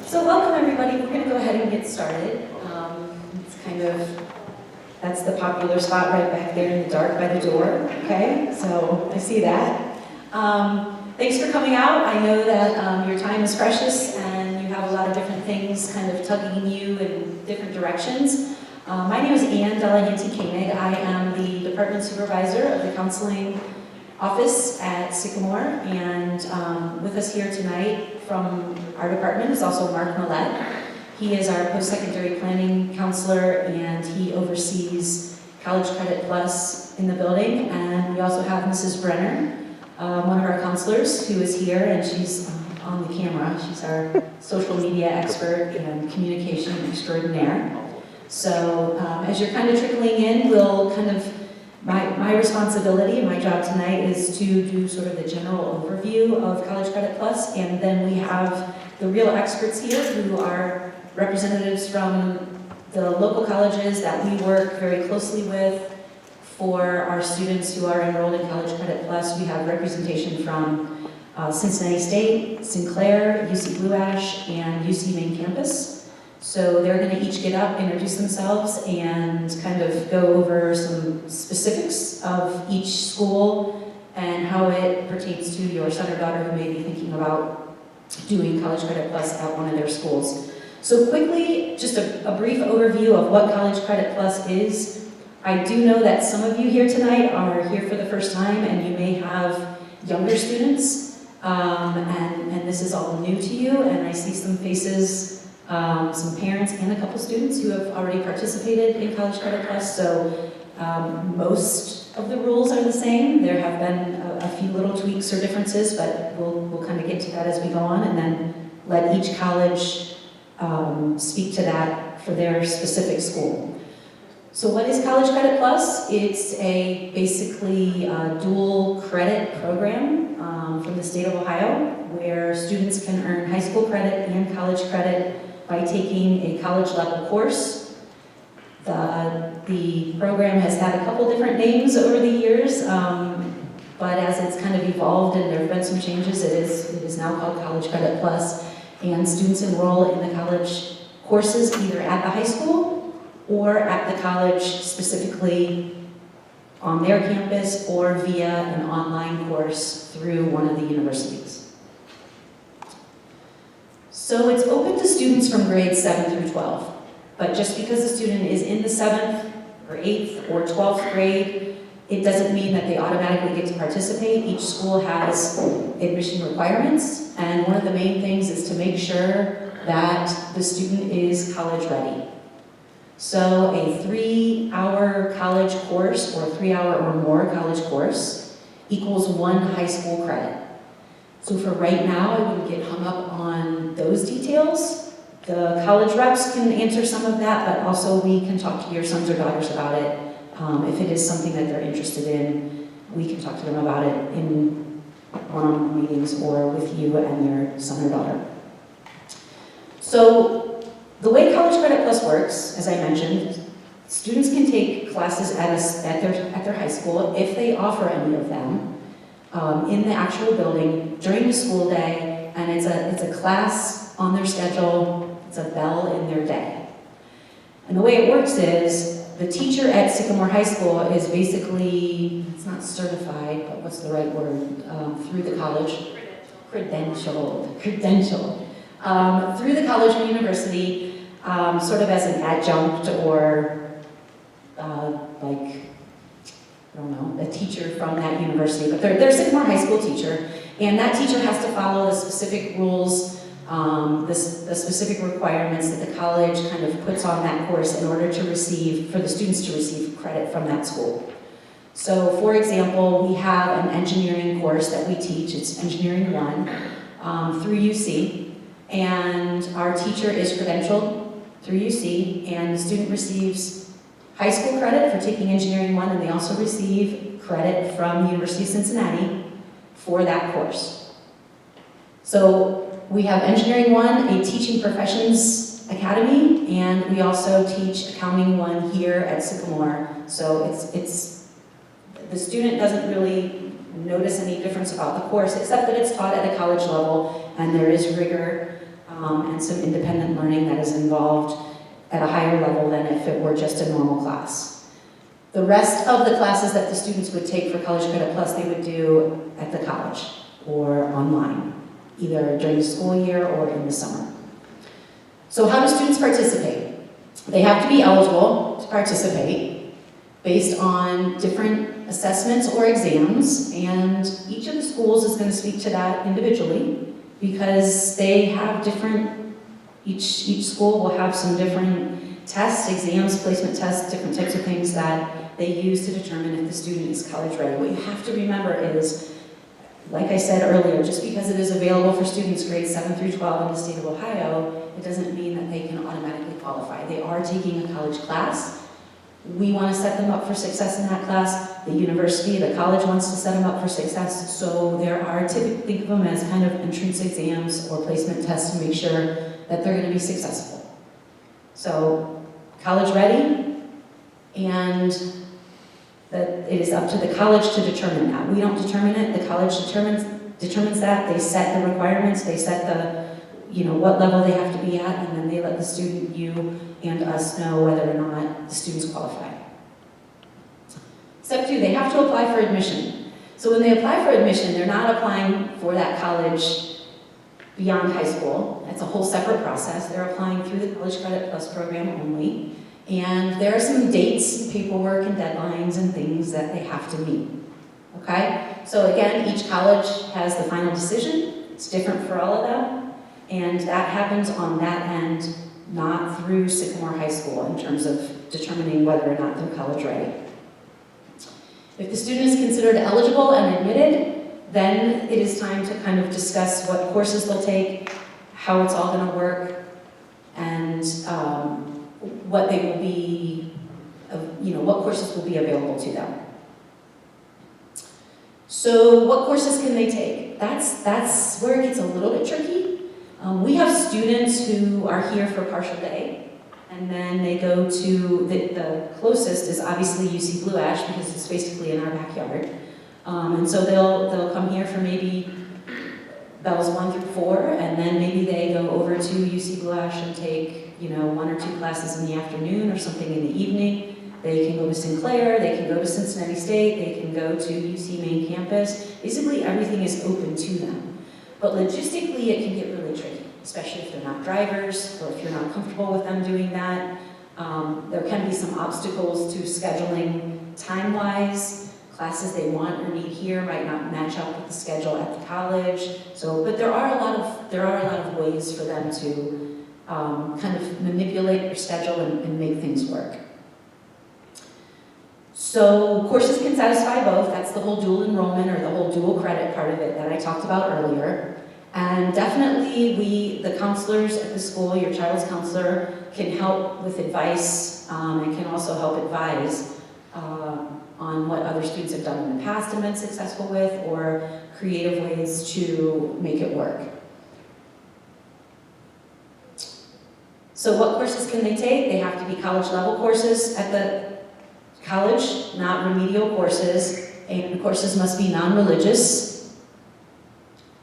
So welcome everybody, we're going to go ahead and get started. That's the popular spot right back there in the dark by the door, okay? So I see that. Thanks for coming out. I know that your time is precious and you have a lot of different things kind of tugging you in different directions. My name is Ann Delahanty-Koenig. I am the Department Supervisor of the Counseling Office at Sycamore, and with us here tonight from our department is also Mark Millett. He is our post-secondary planning counselor, and he oversees College Credit Plus in the building. And we also have Mrs. Brenner, one of our counselors, who is here, and she's on the camera. She's our social media expert and communication extraordinaire. So as you're kind of trickling in, we'll kind of, my responsibility, my job tonight is to do sort of the general overview of College Credit Plus, and then we have the real experts here who are representatives from the local colleges that we work very closely with for our students who are enrolled in College Credit Plus. We have representation from Cincinnati State, Sinclair, UC Blue Ash, and UC Main Campus. So they're going to each get up, introduce themselves, and kind of go over some specifics of each school and how it pertains to your son or daughter who may be thinking about doing College Credit Plus at one of their schools. So quickly, just a brief overview of what College Credit Plus is. I do know that some of you here tonight are here for the first time, and you may have younger students, and this is all new to you, and I see some faces, some parents and a couple students who have already participated in College Credit Plus, so most of the rules are the same. There have been a few little tweaks or differences, but we'll kind of get to that as we go on, and then let each college speak to that for their specific school. So what is College Credit Plus? It's a basically dual credit program from the state of Ohio, where students can earn high school credit and college credit by taking a college level course. The program has had a couple different names over the years, but as it's kind of evolved and there have been some changes, it is now called College Credit Plus, and students enroll in the college courses either at the high school or at the college specifically on their campus or via an online course through one of the universities. So it's open to students from grades 7 through 12, but just because a student is in the 7th or 8th or 12th grade, it doesn't mean that they automatically get to participate. Each school has admission requirements, and one of the main things is to make sure that the student is college ready. So a 3-hour college course or 3-hour or more college course equals 1 high school credit. So for right now, I wouldn't get hung up on those details. The college reps can answer some of that, but also we can talk to your sons or daughters about it. If it is something that they're interested in, we can talk to them about it in one-on-one meetings or with you and your son or daughter. So the way College Credit Plus works, as I mentioned, students can take classes at their high school if they offer any of them in the actual building during the school day, and it's a class on their schedule, it's a bell in their day. And the way it works is the teacher at Sycamore High School is basically, it's not certified, but what's the right word, through the college? Credentialed through the college or university, sort of as an adjunct or a teacher from that university, but they're Sycamore High School teacher, and that teacher has to follow the specific rules, the specific requirements that the college kind of puts on that course in order to receive, for the students to receive credit from that school. So for example, we have an engineering course that we teach, it's Engineering 1 through UC, and our teacher is credentialed through UC, and the student receives high school credit for taking Engineering 1, and they also receive credit from the University of Cincinnati for that course. So we have Engineering 1, a teaching professions academy, and we also teach Accounting 1 here at Sycamore. So the student doesn't really notice any difference about the course, except that it's taught at a college level, and there is rigor and some independent learning that is involved at a higher level than if it were just a normal class. The rest of the classes that the students would take for College Credit Plus, they would do at the college or online, either during the school year or in the summer. So how do students participate? They have to be eligible to participate based on different assessments or exams, and each of the schools is going to speak to that individually because they have different, each school will have some different tests, exams, placement tests, different types of things that they use to determine if the student is college ready. What you have to remember is, like I said earlier, just because it is available for students grades 7 through 12 in the state of Ohio, it doesn't mean that they can automatically qualify. They are taking a college class. We want to set them up for success in that class. The university, the college wants to set them up for success. So there are, typically think of them as kind of entrance exams or placement tests to make sure that they're going to be successful. So college ready, and that it is up to the college to determine that. We don't determine it, the college determines that. They set the requirements, they set the, what level they have to be at, and then they let the student, you and us, know whether or not the students qualify. Step 2, they have to apply for admission. So when they apply for admission, they're not applying for that college beyond high school. That's a whole separate process. They're applying through the College Credit Plus program only. And there are some dates, and paperwork, and deadlines, and things that they have to meet. Okay? So again, each college has the final decision. It's different for all of them. And that happens on that end, not through Sycamore High School in terms of determining whether or not they're college ready. If the student is considered eligible and admitted, then it is time to kind of discuss what courses they'll take, how it's all going to work, and what they will be, what courses will be available to them. So what courses can they take? That's where it gets a little bit tricky. We have students who are here for partial day, and then they go to, the closest is obviously UC Blue Ash because it's basically in our backyard. And so they'll come here for maybe Bells 1 through 4, and then maybe they go over to UC Blue Ash and take 1 or 2 classes in the afternoon or something in the evening. They can go to Sinclair, they can go to Cincinnati State, they can go to UC main campus. Basically everything is open to them. But logistically it can get really tricky, especially if they're not drivers or if you're not comfortable with them doing that. There can be some obstacles to scheduling time-wise. Classes they want or need here might not match up with the schedule at the college. But there are a lot of ways for them to kind of manipulate their schedule and make things work. So courses can satisfy both. That's the whole dual enrollment or the whole dual credit part of it that I talked about earlier. And definitely the counselors at the school, your child's counselor, can help with advice and can also help advise on what other students have done in the past and been successful with, or creative ways to make it work. So what courses can they take? They have to be college level courses at the college, not remedial courses, and the courses must be non-religious.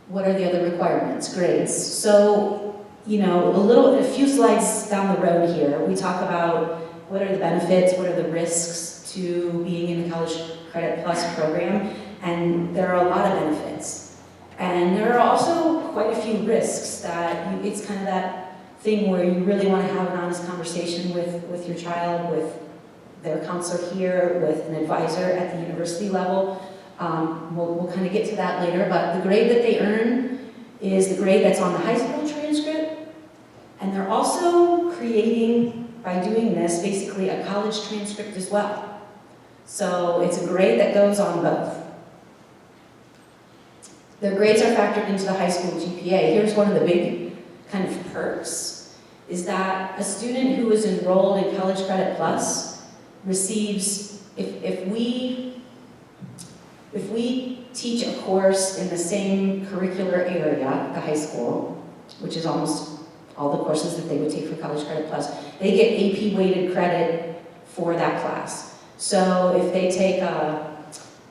What are the other requirements? Grades. So, a few slides down the road here, we talk about what are the benefits, what are the risks to being in the College Credit Plus program, and there are a lot of benefits. And there are also quite a few risks that it's kind of that thing where you really want to have an honest conversation with your child, with their counselor here, with an advisor at the university level. We'll kind of get to that later, but the grade that they earn is the grade that's on the high school transcript, and they're also creating, by doing this, basically a college transcript as well. So it's a grade that goes on both. Their grades are factored into the high school GPA. Here's one of the big kind of perks, is that a student who is enrolled in College Credit Plus receives, if we teach a course in the same curricular area, the high school, which is almost all the courses that they would take for College Credit Plus, they get AP weighted credit for that class. So if they take a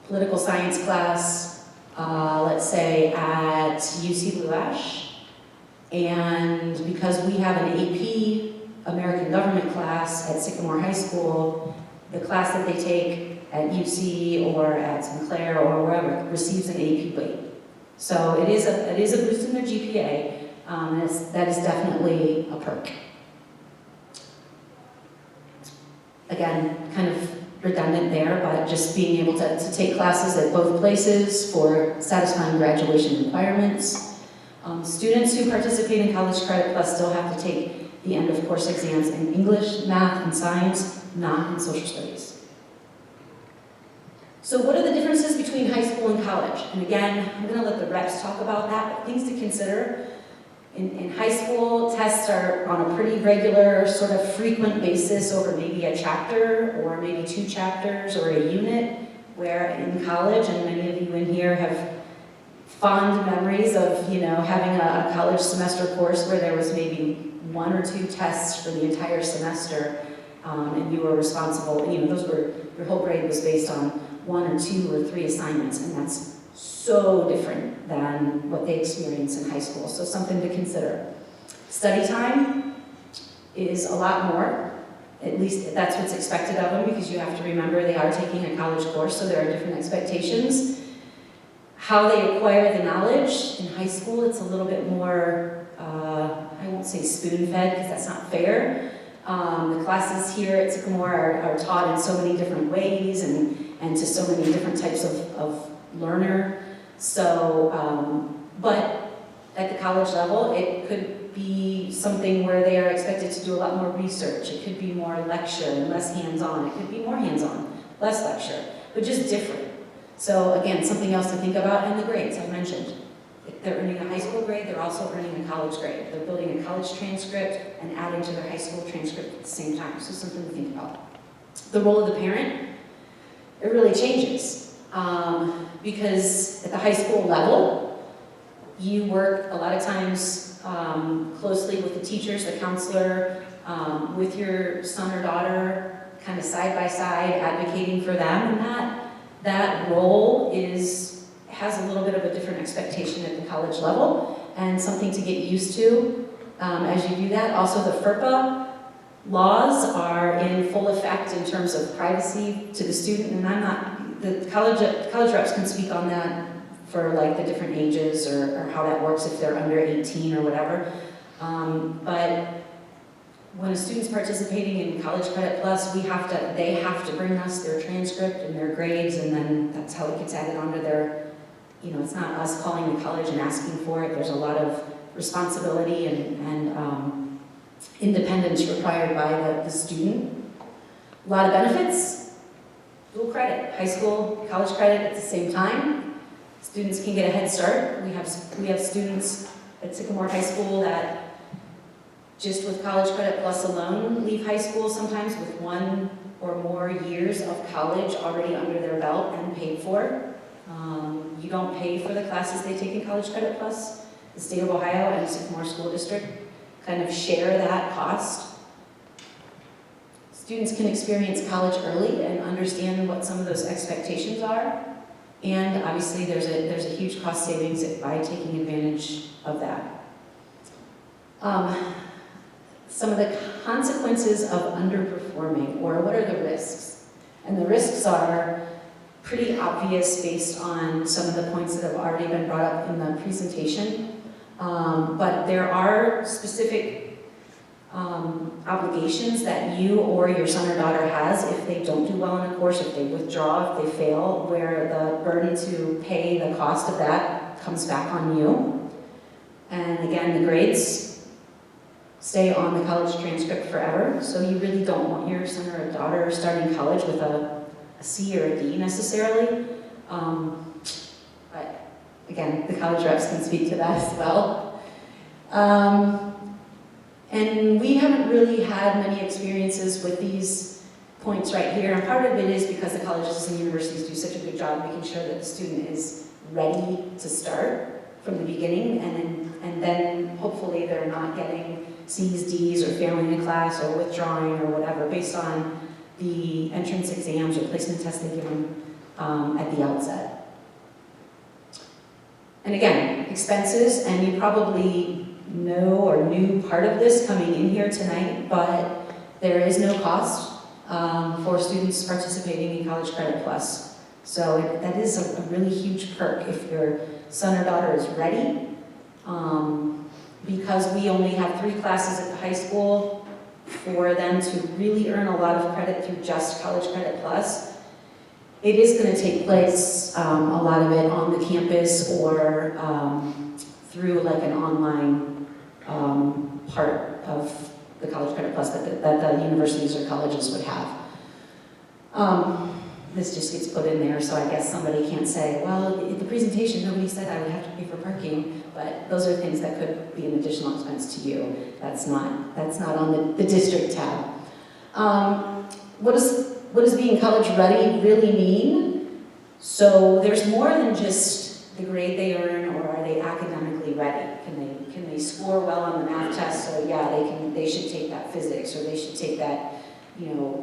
political science class, let's say at UC Blue Ash, And because we have an AP American Government class at Sycamore High School, the class that they take at UC or at Sinclair or wherever receives an AP weight. So it is a boost in their GPA. That is definitely a perk. Again, kind of redundant there, but just being able to take classes at both places for satisfying graduation requirements. Students who participate in College Credit Plus still have to take the end of course exams in English, math, and science, not in social studies. So what are the differences between high school and college? And again, I'm going to let the reps talk about that, but things to consider. In high school, tests are on a pretty regular, sort of frequent basis over maybe a chapter or maybe 2 chapters or a unit, where in college, and many of you in here have fond memories of, having a college semester course where there was maybe 1 or 2 tests for the entire semester, and you were responsible, your whole grade was based on 1 or 2 or 3 assignments, and that's so different than what they experience in high school, so something to consider. Study time is a lot more, at least that's what's expected of them, because you have to remember they are taking a college course, so there are different expectations. How they acquire the knowledge in high school, it's a little bit more, I won't say spoon-fed, because that's not fair. The classes here at Sycamore are taught in so many different ways and to so many different types of learner. So, but at the college level, it could be something where they are expected to do a lot more research. It could be more lecture and less hands-on. It could be more hands-on, less lecture, but just different. So again, something else to think about. And the grades I mentioned. If they're earning a high school grade, they're also earning a college grade. They're building a college transcript and adding to their high school transcript at the same time. So something to think about. The role of the parent, it really changes. Because at the high school level, you work a lot of times closely with the teachers, the counselor, with your son or daughter, kind of side by side, advocating for them, and that role has a little bit of a different expectation at the college level, and something to get used to as you do that. Also, the FERPA laws are in full effect in terms of privacy to the student, and the college reps can speak on that for like the different ages or how that works if they're under 18 or whatever. But when a student's participating in College Credit Plus, they have to bring us their transcript and their grades, and then that's how it gets added onto their, it's not us calling the college and asking for it. There's a lot of responsibility and independence required by the student. A lot of benefits. Dual credit, high school, college credit at the same time. Students can get a head start. We have students at Sycamore High School that just with College Credit Plus alone leave high school sometimes with 1 or more years of college already under their belt and paid for. You don't pay for the classes they take in College Credit Plus. The state of Ohio and Sycamore School District kind of share that cost. Students can experience college early and understand what some of those expectations are. And obviously there's a huge cost savings by taking advantage of that. Some of the consequences of underperforming, or what are the risks? And the risks are pretty obvious based on some of the points that have already been brought up in the presentation. But there are specific obligations that you or your son or daughter has if they don't do well in a course, if they withdraw, if they fail, where the burden to pay the cost of that comes back on you. And again, the grades stay on the college transcript forever, so you really don't want your son or daughter starting college with a C or a D necessarily. But again, the college reps can speak to that as well. And we haven't really had many experiences with these points right here, and part of it is because the colleges and universities do such a good job making sure that the student is ready to start from the beginning, and then hopefully they're not getting C's, D's, or failing a class, or withdrawing, or whatever, based on the entrance exams or placement tests they give them at the outset. And again, expenses, and you probably know or new part of this coming in here tonight, but there is no cost for students participating in College Credit Plus. So that is a really huge perk if your son or daughter is ready. Because we only have 3 classes at the high school, for them to really earn a lot of credit through just College Credit Plus, it is going to take place, a lot of it on the campus or through like an online part of the College Credit Plus that the universities or colleges would have. This just gets put in there, so I guess somebody can't say, well, at the presentation, nobody said I would have to pay for parking, but those are things that could be an additional expense to you. That's not on the district tab. What does being college ready really mean? So there's more than just the grade they earn, or are they academically ready? Can they score well on the math test? So yeah, they should take that physics, or they should take that,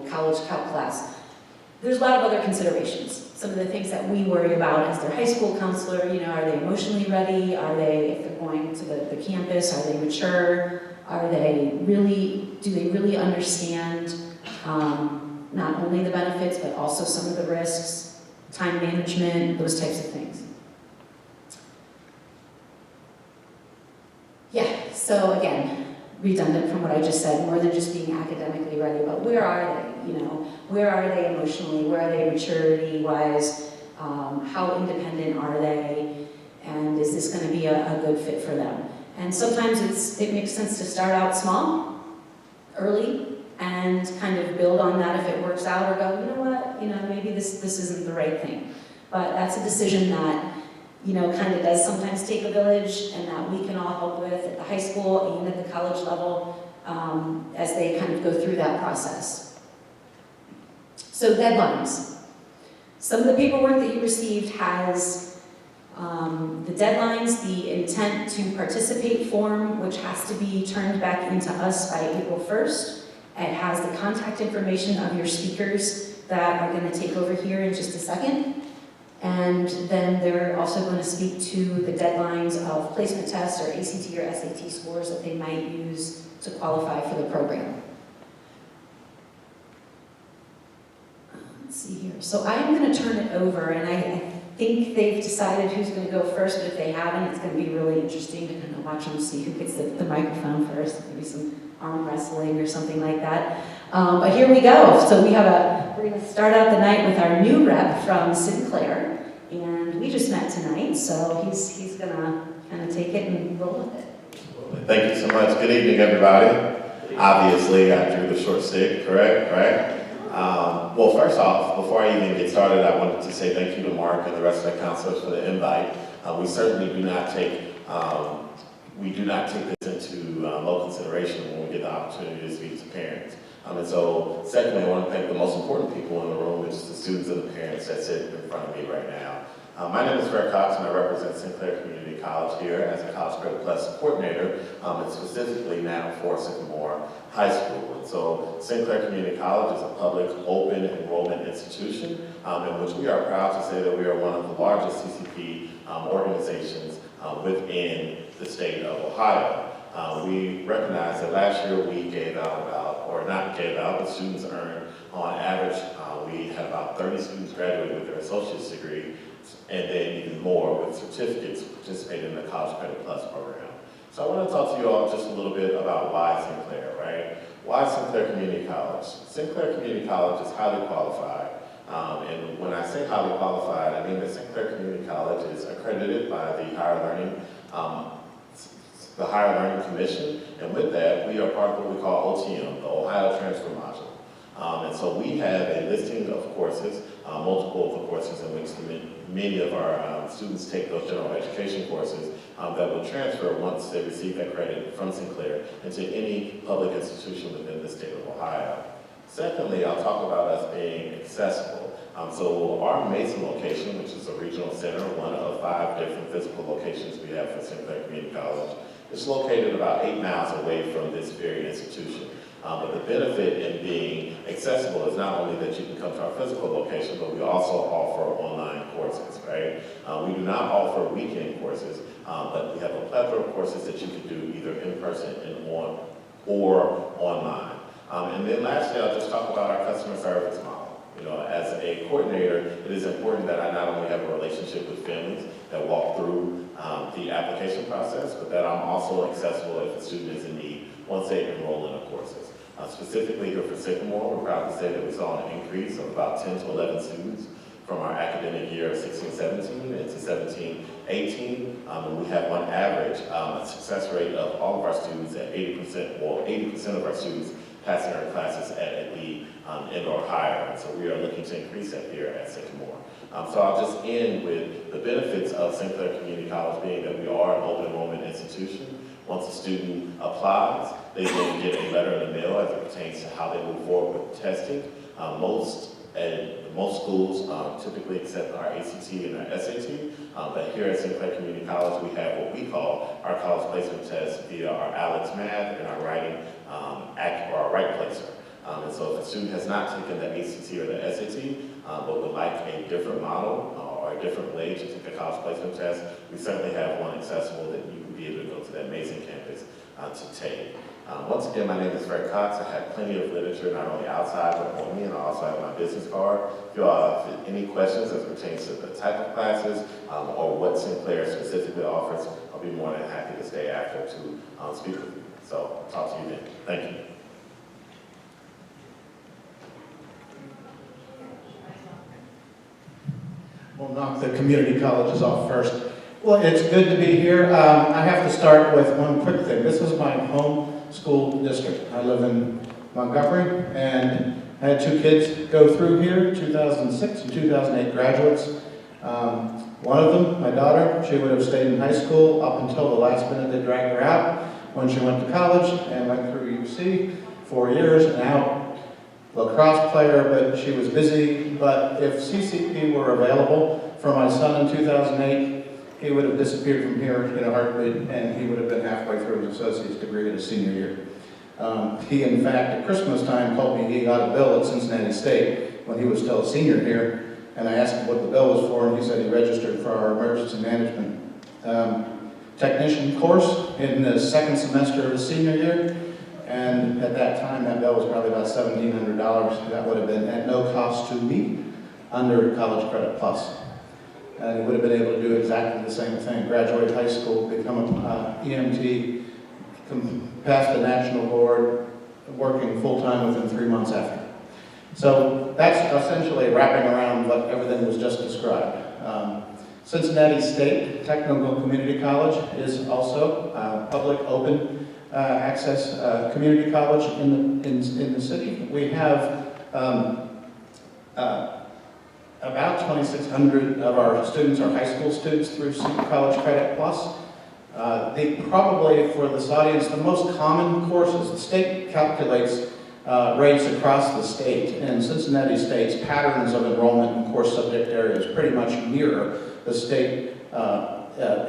college calc class. There's a lot of other considerations. Some of the things that we worry about as their high school counselor, are they emotionally ready? Are they, if they're going to the campus, are they mature? Do they really understand not only the benefits, but also some of the risks, time management, those types of things. Yeah, so again, redundant from what I just said, more than just being academically ready, but where are they? Where are they emotionally? Where are they maturity-wise? How independent are they? And is this going to be a good fit for them? And sometimes it makes sense to start out small, early, and kind of build on that if it works out, or go, you know what, maybe this isn't the right thing. But that's a decision that, kind of does sometimes take a village, and that we can all help with at the high school and at the college level as they kind of go through that process. So deadlines. Some of the paperwork that you received has the deadlines, the intent to participate form, which has to be turned back into us by April 1st. It has the contact information of your speakers that are going to take over here in just a second. And then they're also going to speak to the deadlines of placement tests or ACT or SAT scores that they might use to qualify for the program. Let's see here. So I'm going to turn it over, and I think they've decided who's going to go first, but if they haven't, it's going to be really interesting to kind of watch them see who gets the microphone first. Maybe some arm wrestling or something like that. But here we go. So we're going to start out the night with our new rep from Sinclair, and we just met tonight, so he's going to kind of take it and roll with it. Thank you so much. Good evening, everybody. Obviously, I drew the short stick, correct? Right? Well, first off, before I even get started, I wanted to say thank you to Mark and the rest of the counselors for the invite. We certainly do not take this into low consideration when we get the opportunity to speak to parents. And so, secondly, I want to thank the most important people in the room, which is the students and the parents that sit in front of me right now. My name is Greg Cox, and I represent Sinclair Community College here as a College Credit Plus coordinator, and specifically now for Sycamore High School. And so Sinclair Community College is a public, open enrollment institution in which we are proud to say that we are one of the largest CCP organizations within the state of Ohio. We recognize that last year we but students earned on average, we had about 30 students graduate with their associate's degree, and then even more with certificates participating in the College Credit Plus program. So I want to talk to you all just a little bit about why Sinclair, right? Why Sinclair Community College? Sinclair Community College is highly qualified. And when I say highly qualified, I mean that Sinclair Community College is accredited by the Higher Learning Commission, and with that, we are part of what we call OTM, the Ohio Transfer Module. And so we have a listing of courses, multiple of the courses in which many of our students take those general education courses that will transfer once they receive that credit from Sinclair into any public institution within the state of Ohio. Secondly, I'll talk about us being accessible. So our Mason location, which is a regional center, one of 5 different physical locations we have for Sinclair Community College, is located about 8 miles away from this very institution. But the benefit in being accessible is not only that you can come to our physical location, but we also offer online courses, right? We do not offer weekend courses, but we have a plethora of courses that you can do either in person or online. And then lastly, I'll just talk about our customer service model. You know, as a coordinator, it is important that I not only have a relationship with families that walk through the application process, but that I'm also accessible if a student is in need once they enroll in the courses. Specifically here for Sycamore, we're proud to say that we saw an increase of about 10 to 11 students from our academic year of 16-17 into 17-18. And we have on average a success rate of all of our students at 80%, or 80% of our students passing our classes at lead and or higher. And so we are looking to increase that here at Sycamore. So I'll just end with the benefits of Sinclair Community College being that we are an open enrollment institution. Once a student applies, they then get a letter in the mail as it pertains to how they move forward with testing. Most schools typically accept our ACT and our SAT, but here at Sinclair Community College, we have what we call our college placement test via our ALEX Math and our writing or our right placer. And so if a student has not taken the ACT or the SAT, but would like a different model or a different way to take a college placement test, we certainly have one accessible that you can be able to go to that amazing campus to take. Once again, my name is Fred Cox. I have plenty of literature, not only outside, but on me, and I also have my business card. If you all have any questions as it pertains to the type of classes or what Sinclair specifically offers, I'll be more than happy to stay after to speak with you. So, I'll talk to you then. Thank you. We'll knock the community colleges off first. Well, it's good to be here. I have to start with one quick thing. This is my home school district. I live in Montgomery, and I had two kids go through here, 2006 and 2008 graduates. One of them, my daughter, she would have stayed in high school up until the last minute they dragged her out when she went to college and went through UC, 4 years, and now lacrosse player, but she was busy. But if CCP were available for my son in 2008, he would have disappeared from here in a heartbeat, and he would have been halfway through his associate's degree at his senior year. He, in fact, at Christmas time, told me he got a bill at Cincinnati State when he was still a senior here, and I asked him what the bill was for, and he said he registered for our emergency management technician course in the second semester of his senior year, and at that time, that bill was probably about $1,700. That would have been at no cost to me under College Credit Plus. And he would have been able to do exactly the same thing, graduate high school, become an EMT, pass the national board, working full-time within 3 months after. So that's essentially wrapping around what everything was just described. Cincinnati State Technical Community College is also public, open access community college in the city. We have about 2,600 of our students are high school students through College Credit Plus. Probably, for this audience, the most common courses, the state calculates rates across the state, and Cincinnati State's patterns of enrollment in course subject areas pretty much mirror the state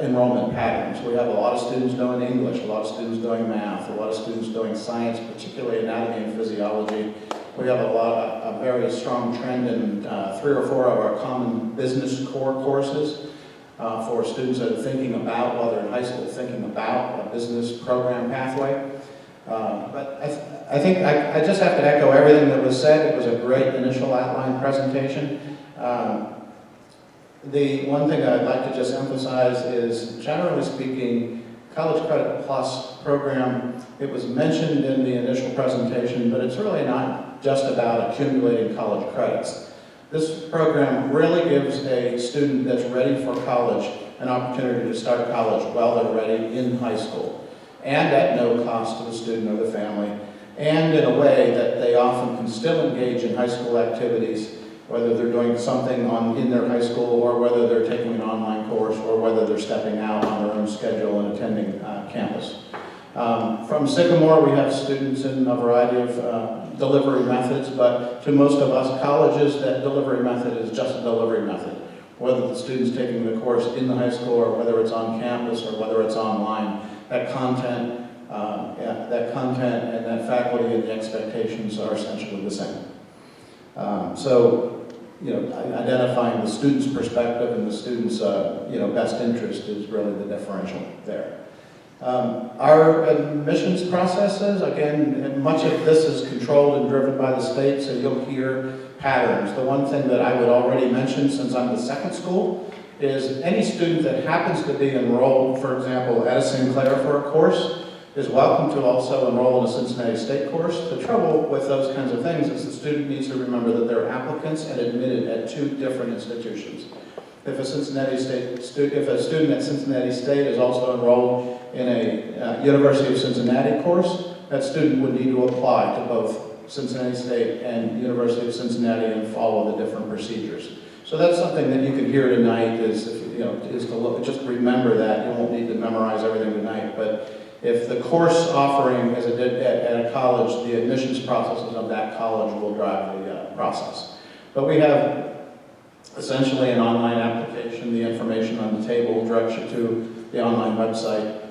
enrollment patterns. We have a lot of students doing English, a lot of students doing math, a lot of students doing science, particularly anatomy and physiology. We have a very strong trend in 3 or 4 of our common business core courses for students that are thinking about, while they're in high school, thinking about a business program pathway. But I think I just have to echo everything that was said. It was a great initial outline presentation. The one thing I'd like to just emphasize is, generally speaking, College Credit Plus program, it was mentioned in the initial presentation, but it's really not just about accumulating college credits. This program really gives a student that's ready for college an opportunity to start college while they're ready in high school, and at no cost to the student or the family, and in a way that they often can still engage in high school activities, whether they're doing something in their high school, or whether they're taking an online course, or whether they're stepping out on their own schedule and attending campus. From Sycamore, we have students in a variety of delivery methods, but to most of us colleges, that delivery method is just a delivery method. Whether the student's taking the course in the high school, or whether it's on campus, or whether it's online, that content and that faculty and the expectations are essentially the same. So, identifying the student's perspective and the student's, best interest is really the differential there. Our admissions processes, again, much of this is controlled and driven by the state, so you'll hear patterns. The one thing that I would already mention, since I'm the second school, is any student that happens to be enrolled, for example, at a Sinclair for a course, is welcome to also enroll in a Cincinnati State course. The trouble with those kinds of things is the student needs to remember that they're applicants and admitted at two different institutions. If a student at Cincinnati State is also enrolled in a University of Cincinnati course, that student would need to apply to both Cincinnati State and University of Cincinnati and follow the different procedures. So that's something that you can hear tonight is, is to look, just remember that. You won't need to memorize everything tonight, but if the course offering is at a college, the admissions processes of that college will drive the process. But we have essentially an online application. The information on the table directs you to the online website.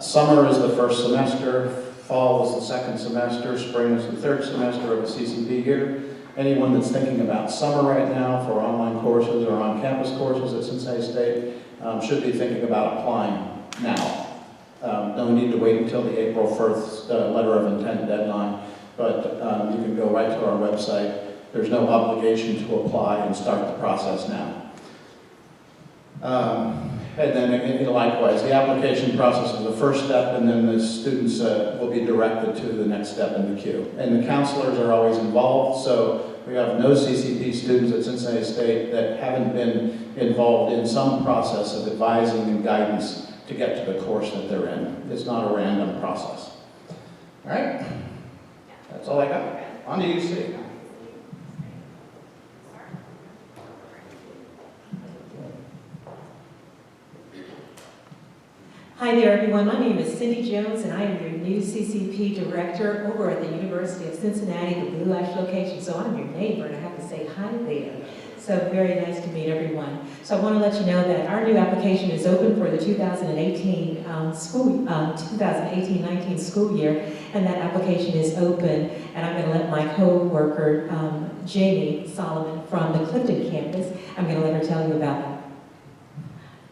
Summer is the first semester, fall is the second semester, spring is the third semester of a CCP year. Anyone that's thinking about summer right now for online courses or on-campus courses at Cincinnati State should be thinking about applying now. No need to wait until the April 1st letter of intent deadline, but you can go right to our website. There's no obligation to apply and start the process now. And then likewise, the application process is the first step, and then the students will be directed to the next step in the queue. And the counselors are always involved, so we have no CCP students at Cincinnati State that haven't been involved in some process of advising and guidance to get to the course that they're in. It's not a random process. All right? That's all I got. On to UC. Hi there, everyone. My name is Cindy Jones, and I am your new CCP Director over at the University of Cincinnati, the Blue Ash location. So I'm your neighbor, and I have to say hi there. So very nice to meet everyone. So I want to let you know that our new application is open for the 2018-19 school year, and that application is open. And I'm going to let my co-worker, Jamie Solomon from the Clifton campus, I'm going to let her tell you about that.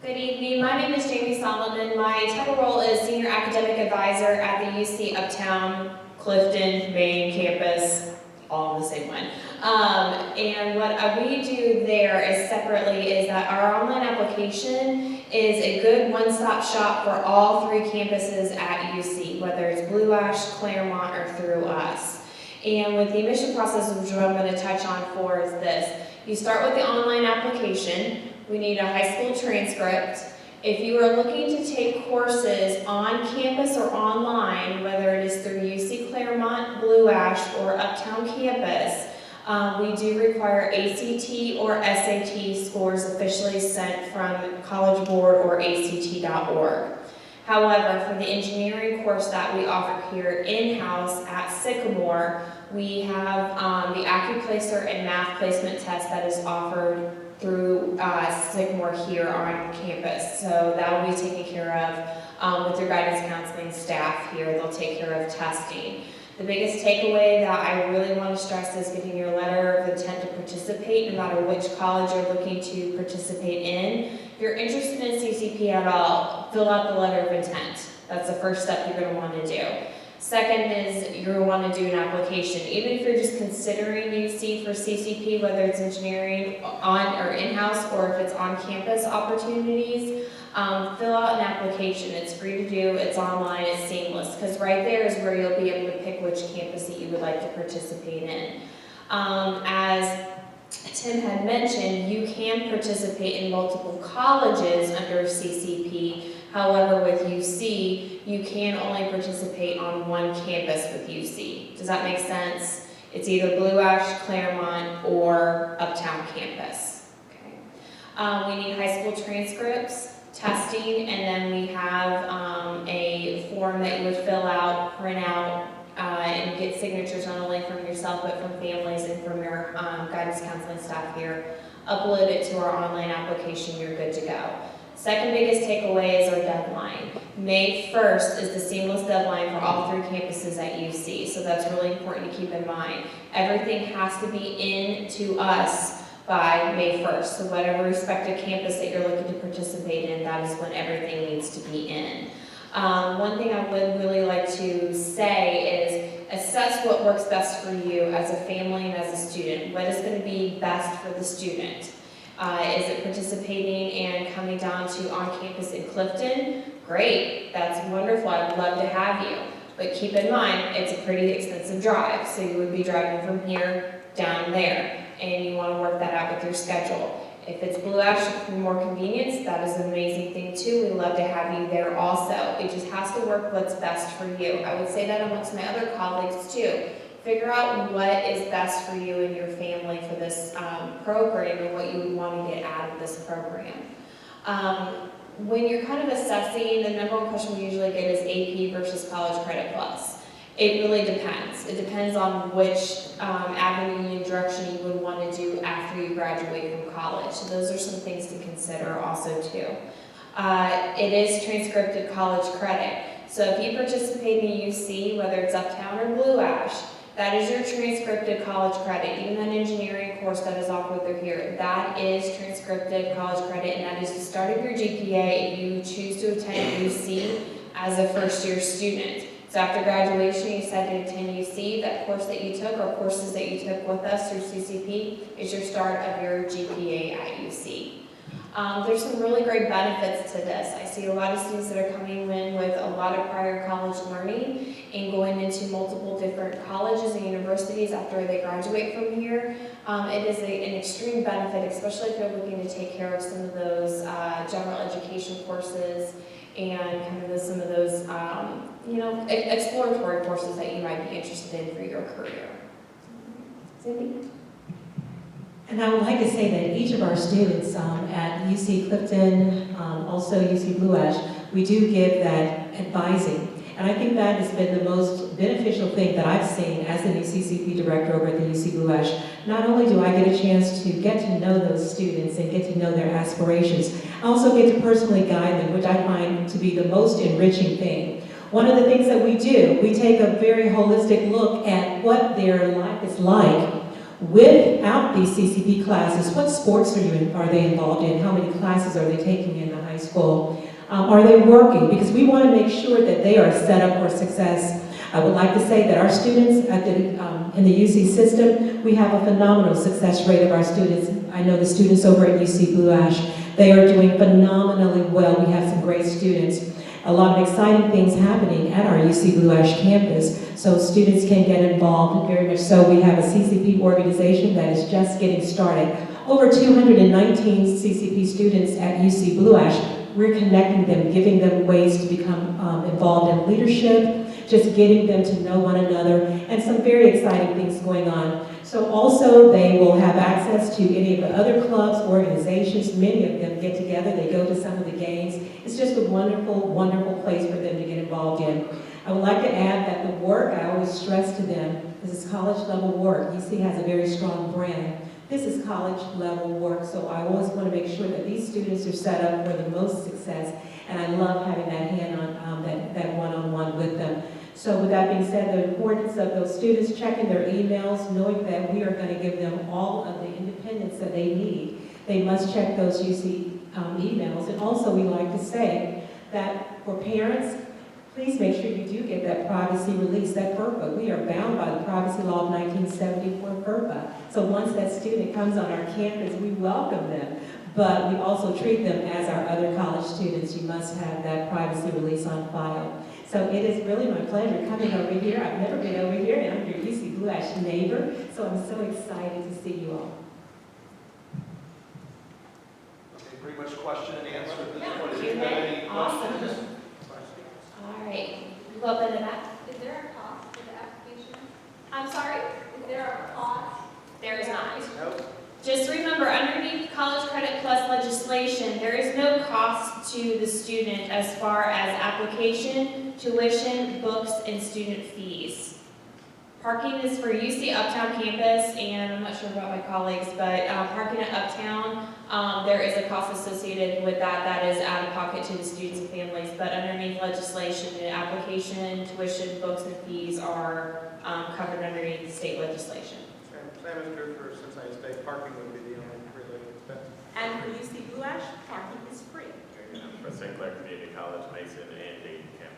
Good evening. My name is Jamie Solomon. My title role is Senior Academic Advisor at the UC Uptown, Clifton, Maine campus, all in the same one. And what we do there is separately is that our online application is a good one-stop shop for all three campuses at UC, whether it's Blue Ash, Claremont, or through us. And with the admission process, which I'm going to touch on for is this. You start with the online application. We need a high school transcript. If you are looking to take courses on campus or online, whether it is through UC Claremont, Blue Ash, or Uptown campus, we do require ACT or SAT scores officially sent from College Board or ACT.org. However, for the engineering course that we offer here in-house at Sycamore, we have the AccuPlacer and Math Placement test that is offered through Sycamore here on campus. So that will be taken care of with your guidance counseling staff here. They'll take care of testing. The biggest takeaway that I really want to stress is getting your letter of intent to participate, no matter which college you're looking to participate in. If you're interested in CCP at all, fill out the letter of intent. That's the first step you're going to want to do. Second is you're going to want to do an application. Even if you're just considering UC for CCP, whether it's engineering on or in-house or if it's on-campus opportunities, fill out an application. It's free to do, it's online, it's seamless, because right there is where you'll be able to pick which campus that you would like to participate in. As Tim had mentioned, you can participate in multiple colleges under CCP. However, with UC, you can only participate on one campus with UC. Does that make sense? It's either Blue Ash, Claremont, or Uptown campus. Okay. We need high school transcripts, testing, and then we have a form that you would fill out, print out, and get signatures not only from yourself but from families and from your guidance counseling staff here. Upload it to our online application, you're good to go. Second biggest takeaway is our deadline. May 1st is the seamless deadline for all three campuses at UC, so that's really important to keep in mind. Everything has to be in to us by May 1st, so whatever respective campus that you're looking to participate in, that is when everything needs to be in. One thing I would really like to say is assess what works best for you as a family and as a student. What is going to be best for the student? Is it participating and coming down to on campus in Clifton? Great, that's wonderful, I'd love to have you. But keep in mind, it's a pretty expensive drive, so you would be driving from here down there, and you want to work that out with your schedule. If it's Blue Ash for more convenience, that is an amazing thing too. We'd love to have you there also. It just has to work what's best for you. I would say that amongst my other colleagues too. Figure out what is best for you and your family for this program and what you would want to get out of this program. When you're kind of assessing, the number one question we usually get is AP versus College Credit Plus. It really depends. It depends on which avenue and direction you would want to do after you graduate from college. So those are some things to consider also too. It is transcripted college credit. So if you participate in UC, whether it's Uptown or Blue Ash, that is your transcripted college credit. Even that engineering course that is offered through here, that is transcripted college credit, and that is the start of your GPA if you choose to attend UC as a first-year student. So after graduation, you decide to attend UC, that course that you took or courses that you took with us through CCP is your start of your GPA at UC. There's some really great benefits to this. I see a lot of students that are coming in with a lot of prior college learning and going into multiple different colleges and universities after they graduate from here. It is an extreme benefit, especially if you're looking to take care of some of those general education courses and kind of some of those, exploratory courses that you might be interested in for your career. Cindy? And I would like to say that each of our students at UC Clifton, also UC Blue Ash, we do give that advising. And I think that has been the most beneficial thing that I've seen as the new CCP director over at the UC Blue Ash. Not only do I get a chance to get to know those students and get to know their aspirations, I also get to personally guide them, which I find to be the most enriching thing. One of the things that we do, we take a very holistic look at what their life is like without these CCP classes. What sports are they involved in? How many classes are they taking in the high school? Are they working? Because we want to make sure that they are set up for success. I would like to say that our students at in the UC system, we have a phenomenal success rate of our students. I know the students over at UC Blue Ash, they are doing phenomenally well. We have some great students. A lot of exciting things happening at our UC Blue Ash campus, so students can get involved very much so. We have a CCP organization that is just getting started. Over 219 CCP students at UC Blue Ash. We're connecting them, giving them ways to become involved in leadership, just getting them to know one another, and some very exciting things going on. So also they will have access to any of the other clubs, organizations. Many of them get together, they go to some of the games. It's just a wonderful, wonderful place for them to get involved in. I would like to add that the work, I always stress to them, this is college level work. UC has a very strong brand. This is college level work, so I always want to make sure that these students are set up for the most success, and I love having that hand-on, that one-on-one with them. So with that being said, the importance of those students checking their emails, knowing that we are going to give them all of the independence that they need. They must check those UC emails. And also we like to say that for parents, please make sure you do get that privacy release, that FERPA. We are bound by the privacy law of 1974 FERPA. So once that student comes on our campus, we welcome them. But we also treat them as our other college students. You must have that privacy release on file. So it is really my pleasure coming over here. I've never been over here, and I'm your UC Blue Ash neighbor, so I'm so excited to see you all. Okay, pretty much question and answer at this Yeah, point. If Q&A. you have any Awesome. questions? All right, go up into that. Is there a cost for the application? I'm sorry? Is there a cost? There is not. Nope. Just remember, underneath College Credit Plus legislation, there is no cost to the student as far as application, tuition, books, and student fees. Parking is for UC Uptown campus, and I'm not sure about my colleagues, but parking at Uptown, there is a cost associated with that. That is out of pocket to the students and families, but underneath legislation, the application, tuition, books, and fees are covered underneath state legislation. Same as true for Cincinnati State. Parking would be the only really expense. And for UC Blue Ash, parking is free. For St. Clair Community College, Mason, and Dayton campus.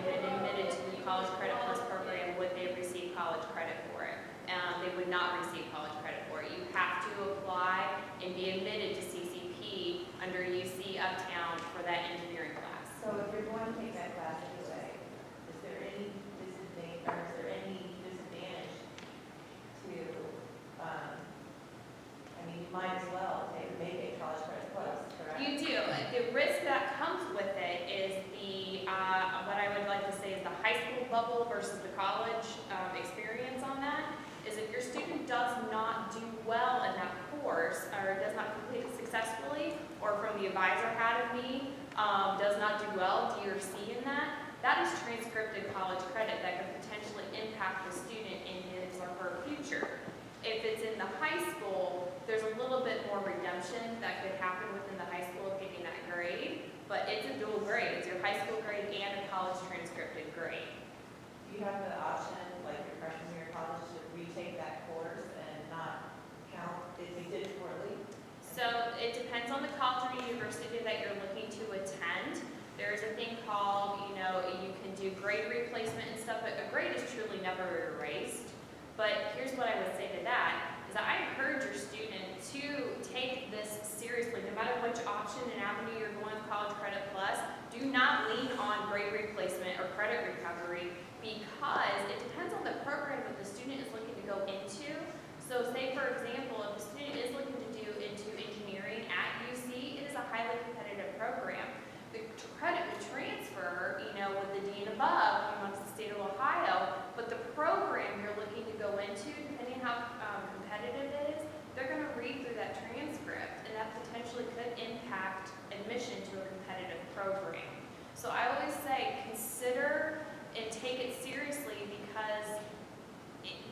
they've been admitted to the College Credit Plus program, would they receive college credit for it? They would not receive college credit for it. You have to apply and be admitted to CCP under UC Uptown for that engineering class. So if you're going to take that class anyway, is there any disadvantage, or is there any disadvantage to, I mean, you might as well make it College Credit Plus, correct? You do. The risk that comes with it is the, what I would like to say is the high school bubble versus the college experience on that, is if your student does not do well in that course, or does not complete it successfully, or from the advisor hat of me, does not do well, D or C in that, that is transcripted college credit that could potentially impact the student in his or her future. If it's in the high school, there's a little bit more redemption that could happen within the high school of getting that grade, but it's a dual grade. It's your high school grade and a college transcripted grade. Do you have the option, like your freshman year of college, to retake that course and not count if you did it poorly? So it depends on the college or university that you're looking to attend. There's a thing called, you know, you can do grade replacement and stuff, but a grade is truly never erased. But here's what I would say to that, is that I encourage your student to take this seriously, no matter which option and avenue you're going with College Credit Plus. Do not lean on grade replacement or credit recovery, because it depends on the program that the student is looking to go into. So say, for example, if the student is looking to do into engineering at UC, it is a highly competitive program. The credit would transfer, you know, with the D and above amongst the state of Ohio, but the program you're looking to go into, depending on how competitive it is, they're going to read through that transcript, and that potentially could impact admission to a competitive program. So I always say consider and take it seriously, because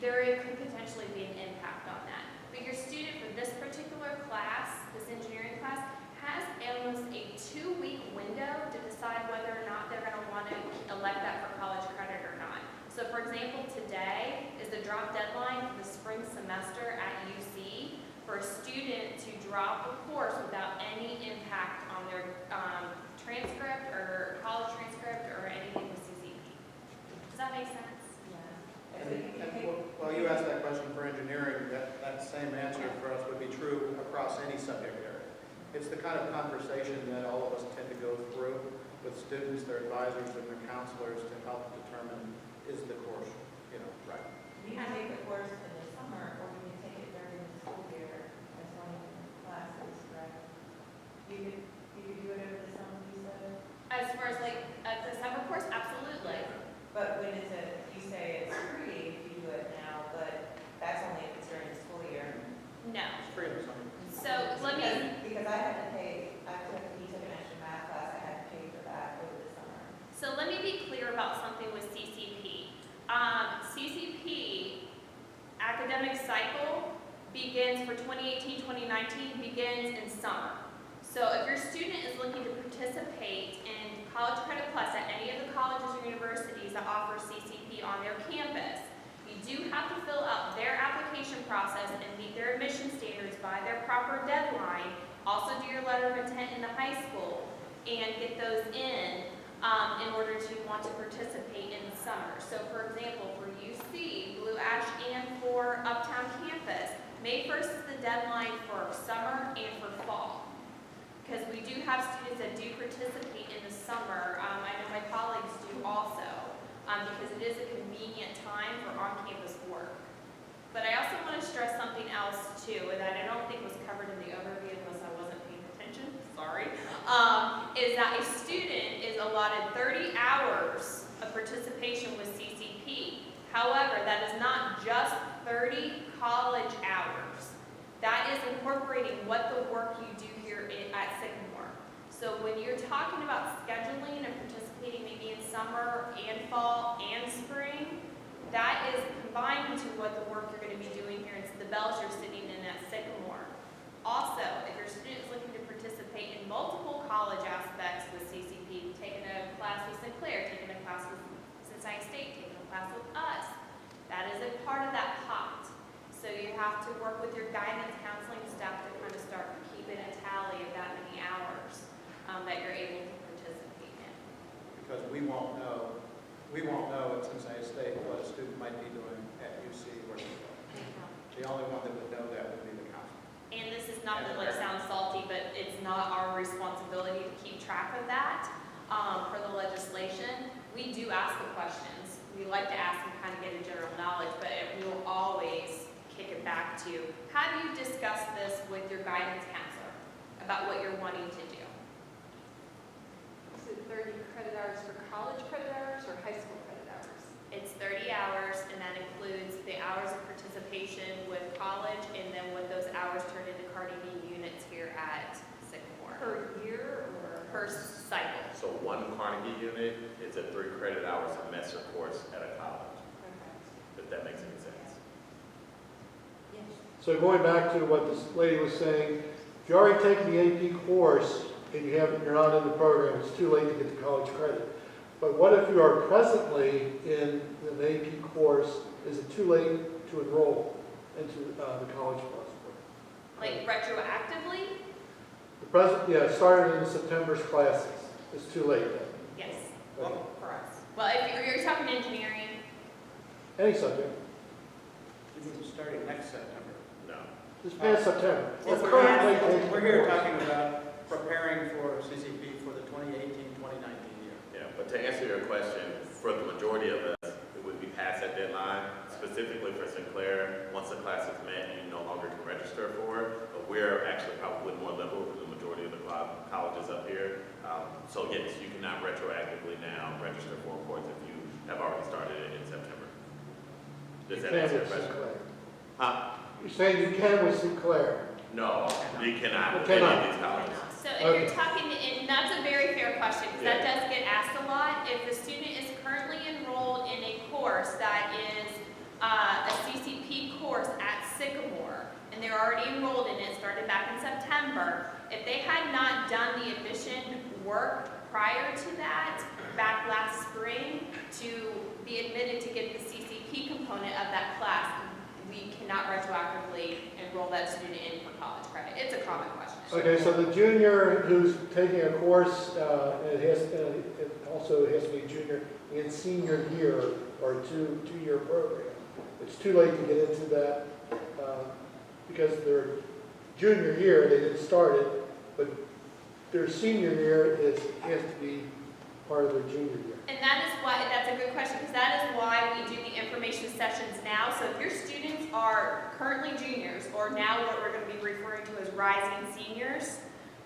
there could potentially be an impact on that. But your student for this particular class, this engineering class, has almost a 2-week window to decide whether or not they're going to want to elect that for college credit or not. So for example, today is the drop deadline for the spring semester at UC for a student to drop a course without any impact on their transcript or college transcript or anything with CCP. Does that make sense? Yeah. Well, you asked that question for engineering, that same answer for us would be true across any subject area. It's the kind of conversation that all of us tend to go through with students, their advisors, and their counselors to help determine, is the course, you know, right? You can take the course in the summer, or you can take it during the school year as one of the classes, right? You could do it over the summer, you said? As far as like the summer course, absolutely. But when it's you say it's free if you do it now, but that's only if it's during the school year. No. It's free in the summer. So let me, Because I had to pay, he took an extra math class, I had to pay for that over the summer. so let me be clear about something with CCP. CCP academic cycle begins for 2018-2019 begins in summer. So if your student is looking to participate in College Credit Plus at any of the colleges or universities that offer CCP on their campus, you do have to fill out their application process and meet their admission standards by their proper deadline. Also do your letter of intent in the high school and get those in order to want to participate in the summer. So for example, for UC, Blue Ash, and for Uptown Campus, May 1st is the deadline for summer and for fall. Because we do have students that do participate in the summer. I know my colleagues do also, because it is a convenient time for on-campus work. But I also want to stress something else too, that I don't think was covered in the overview unless I wasn't paying attention, sorry, is that a student is allotted 30 hours of participation with CCP. However, that is not just 30 college hours. That is incorporating what the work you do here at Sycamore. So when you're talking about scheduling and participating maybe in summer and fall and spring, that is combined into what the work you're going to be doing here in the bells you're sitting in at Sycamore. Also, if your student is looking to participate in multiple college aspects with CCP, taking a class with Sinclair, taking a class with Cincinnati State, taking a class with us, that is a part of that pot. So you have to work with your guidance counseling staff to kind of start keeping a tally of that many hours that you're able to participate in. Because we won't know of questions. We like to ask and kind of get a general knowledge, but we will always kick it back to, have you discussed this with your guidance counselor about what you're wanting to do? Is it 30 credit hours for college credit hours or high school credit hours? It's 30 hours, and that includes the hours of participation with college, and then what those hours turn into Cardi B units here at Sycamore. Per year or? Per cycle. So one Carnegie unit is a 3 credit hour semester course at a college, if that makes any sense. So going back to what this lady was saying, if you already taken the AP course and you're not in the program, it's too late to get the college credit. But what if you are presently in an AP course? Is it too late to enroll into the College Plus? Like retroactively? The present, yeah, started in September's classes. It's too late then. Yes, Okay. for us. Well, if you're talking engineering, Any subject, Even starting next September. No. this past September. Well, We're currently taking We're the here course. talking about preparing for CCP for the 2018-2019 year. Yeah, but to answer your question, for the majority of us, it would be past that deadline. Specifically for Sinclair, once the class is met, you no longer can register for it. But we're actually probably more liberal than the majority of the colleges up here. So yes, you cannot retroactively now register for a course if you have already started it in September. Does You that can answer your with question? Sinclair. Huh? You're saying you can with Sinclair. No, you cannot You with any cannot. of these colleges. so if Okay. you're talking, and that's a very fair question, because that Yeah. does get asked a lot. If the student is currently enrolled in a course that is a CCP course at Sycamore, and they're already enrolled in it, started back in September, if they had not done the admission work prior to that, back last spring, to be admitted to get the CCP component of that class, we cannot retroactively enroll that student in for college credit. It's a common question. Okay, so the junior who's taking a course, it also has to be junior in senior year or two-year program. It's too late to get into that because their junior year, they didn't start it, but their senior year has to be part of their junior year. And that is why, that's a good question, because that is why we do the information sessions now. So if your students are currently juniors, or now what we're going to be referring to as rising seniors,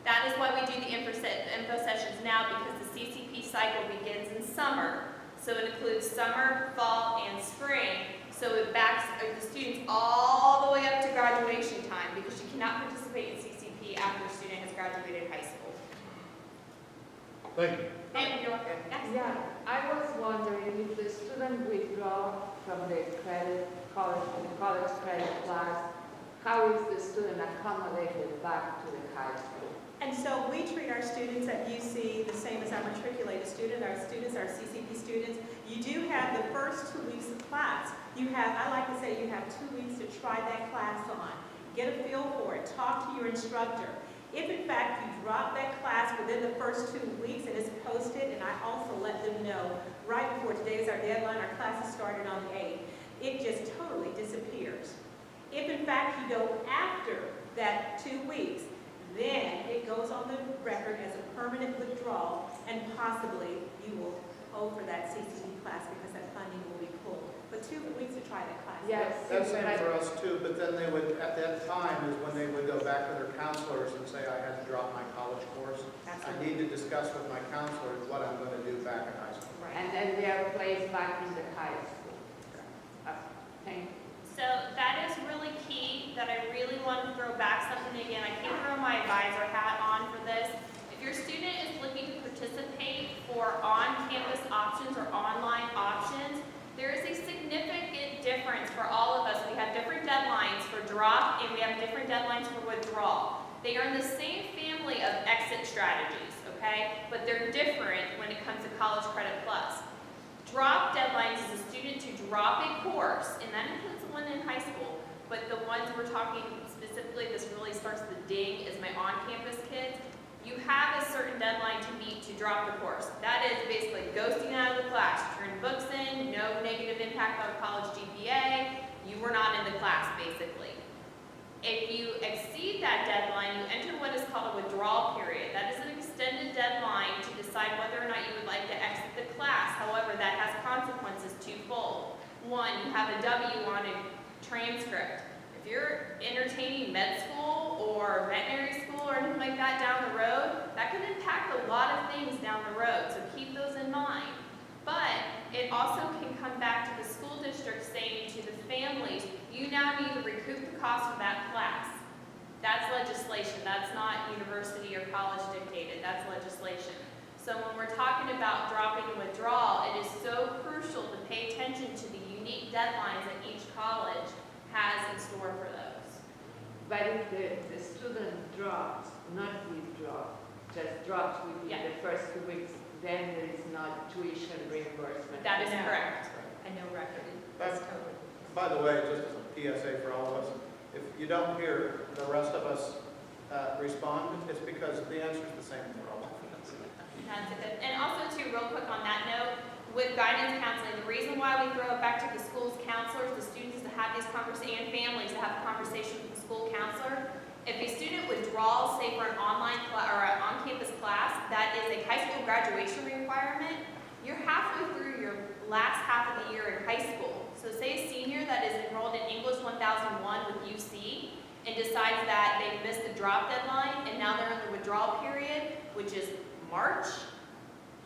that is why we do the info sessions now, because the CCP cycle begins in summer. So it includes summer, fall, and spring. So it backs the students all the way up to graduation time, because you cannot participate in CCP after a student has graduated high school. Thank you. And you're welcome. Yes. Yeah, I was wondering if the student withdraw from the college credit class, how is the student accommodated back to the high school? And so we treat our students at UC the same as our matriculated student. Our students are CCP students. You do have the first 2 weeks of class. You have, I like to say, you have 2 weeks to try that class on. Get a feel for it. Talk to your instructor. If in fact you drop that class within the first 2 weeks and it's posted, and I also let them know right before today is our deadline, our class is started on the 8th, it just totally disappears. If in fact you go after that 2 weeks, then it goes on the record as a permanent withdrawal, and possibly you will owe for that CCP class because that funding will be pulled. But 2 weeks to try that class. Yes. That's same for us too, but then they would, at that time is when they would go back to their counselors and say, I had to drop my college course. I need to discuss with my counselor what I'm going to do back in high school. And then they are placed back in the high school. Thank you. So that is really key, that I really want to throw back something again. I can't throw my advisor hat on for this. If your student is looking to participate for on-campus options or online options, there is a significant difference for all of us. We have different deadlines for drop and we have different deadlines for withdrawal. They are in the same family of exit strategies, okay? But they're different when it comes to College Credit Plus. Drop deadlines is a student to drop a course, and that includes the one in high school, but the ones we're talking specifically, this really starts the ding, is my on-campus kids. You have a certain deadline to meet to drop the course. That is basically ghosting out of the class. You turn books in, no negative impact on college GPA, you were not in the class, basically. If you exceed that deadline, you enter what is called a withdrawal period. That is an extended deadline to decide whether or not you would like to exit the class. However, that has consequences twofold. One, you have a W on a transcript. If you're entertaining med school or veterinary school or anything like that down the road, that can impact a lot of things down the road, so keep those in mind. But it also can come back to the school district saying to the families, you now need to recoup the cost of that class. That's legislation. That's not university or college dictated. That's legislation. So when we're talking about dropping a withdrawal, it is so crucial to pay attention to the unique deadlines that each college has in store for those. But if the student drops, not withdraw, just drops within the first 2 weeks, then there is not tuition reimbursement. That is correct. I know record. That's totally. By the way, just as a PSA for all of us, if you don't hear the rest of us respond, it's because the answer is the same for all of us. That's a good. And also too, real quick on that note, with guidance counseling, the reason why we throw it back to the school's counselors, the students to have these conversations, and families to have a conversation with the school counselor. If a student withdraws, say for an online or an on-campus class, that is a high school graduation requirement, you're halfway through your last half of the year in high school. So say a senior that is enrolled in English 1001 with UC and decides that they've missed the drop deadline and now they're in the withdrawal period, which is March,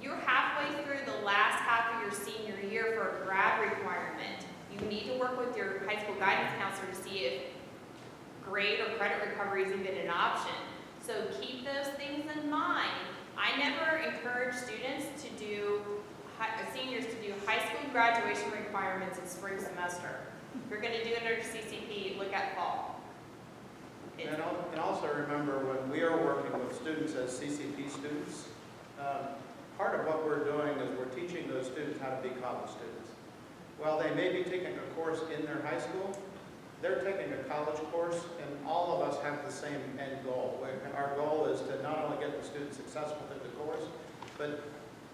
you're halfway through the last half of your senior year for a grad requirement. You need to work with your high school guidance counselor to see if grade or credit recovery is even an option. So keep those things in mind. I never encourage students to do, seniors to do high school graduation requirements in spring semester. If you're going to do it under CCP, look at fall. And also remember, when we are working with students as CCP students, part of what we're doing is we're teaching those students how to be college students. While they may be taking a course in their high school, they're taking a college course, and all of us have the same end goal. Our goal is to not only get the student successful through the course, but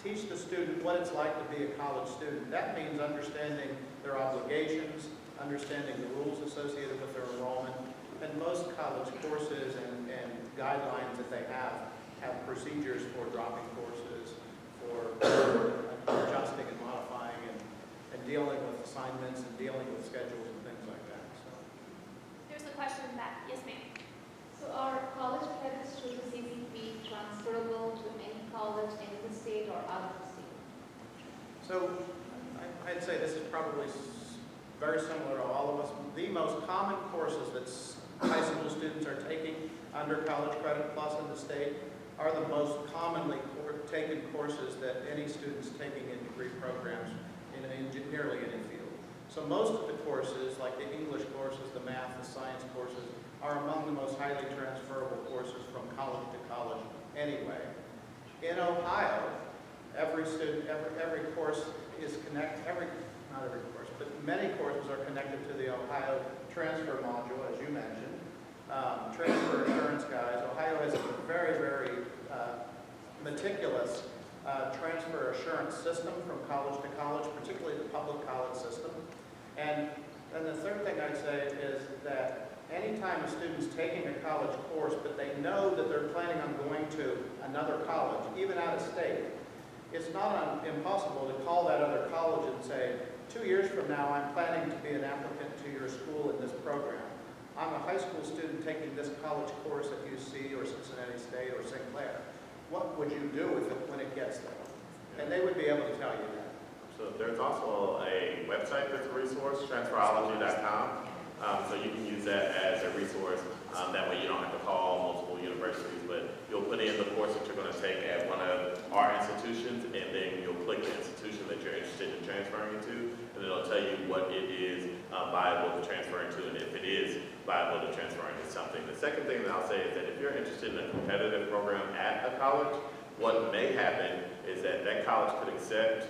teach the student what it's like to be a college student. That means understanding their obligations, understanding the rules associated with their enrollment, and most college courses and guidelines that they have procedures for dropping courses, for adjusting and modifying and dealing with assignments and dealing with schedules and things like that. So. There's a question back. Yes, ma'am. So are college credits through the CCP transferable to any college in the state or out of the state? So I'd say this is probably very similar to all of us. The most common courses that high school students are taking under College Credit Plus in the state are the most commonly taken courses that any student's taking in degree programs in nearly any field. So most of the courses, like the English courses, the math, the science courses, are among the most highly transferable courses from college to college anyway. In Ohio, every student, every course is connected, not every course, but many courses are connected to the Ohio transfer module, as you mentioned. Transfer assurance guys. Ohio has a very, very meticulous transfer assurance system from college to college, particularly the public college system. And then the third thing I'd say is that anytime a student's taking a college course, but they know that they're planning on going to another college, even out of state, it's not impossible to call that other college and say, 2 years from now, I'm planning to be an applicant to your school in this program. I'm a high school student taking this college course at UC or Cincinnati State or St. Clair. What would you do with it when it gets there? And they would be able to tell you that. So there's also a website that's a resource, transferology.com. So you can use that as a resource. That way you don't have to call multiple universities, but you'll put in the course that you're going to take at one of our institutions, and then you'll click the institution that you're interested in transferring into, and it'll tell you what it is viable to transfer into, and if it is viable to transfer into something. The second thing that I'll say is that if you're interested in a competitive program at a college, what may happen is that that college could accept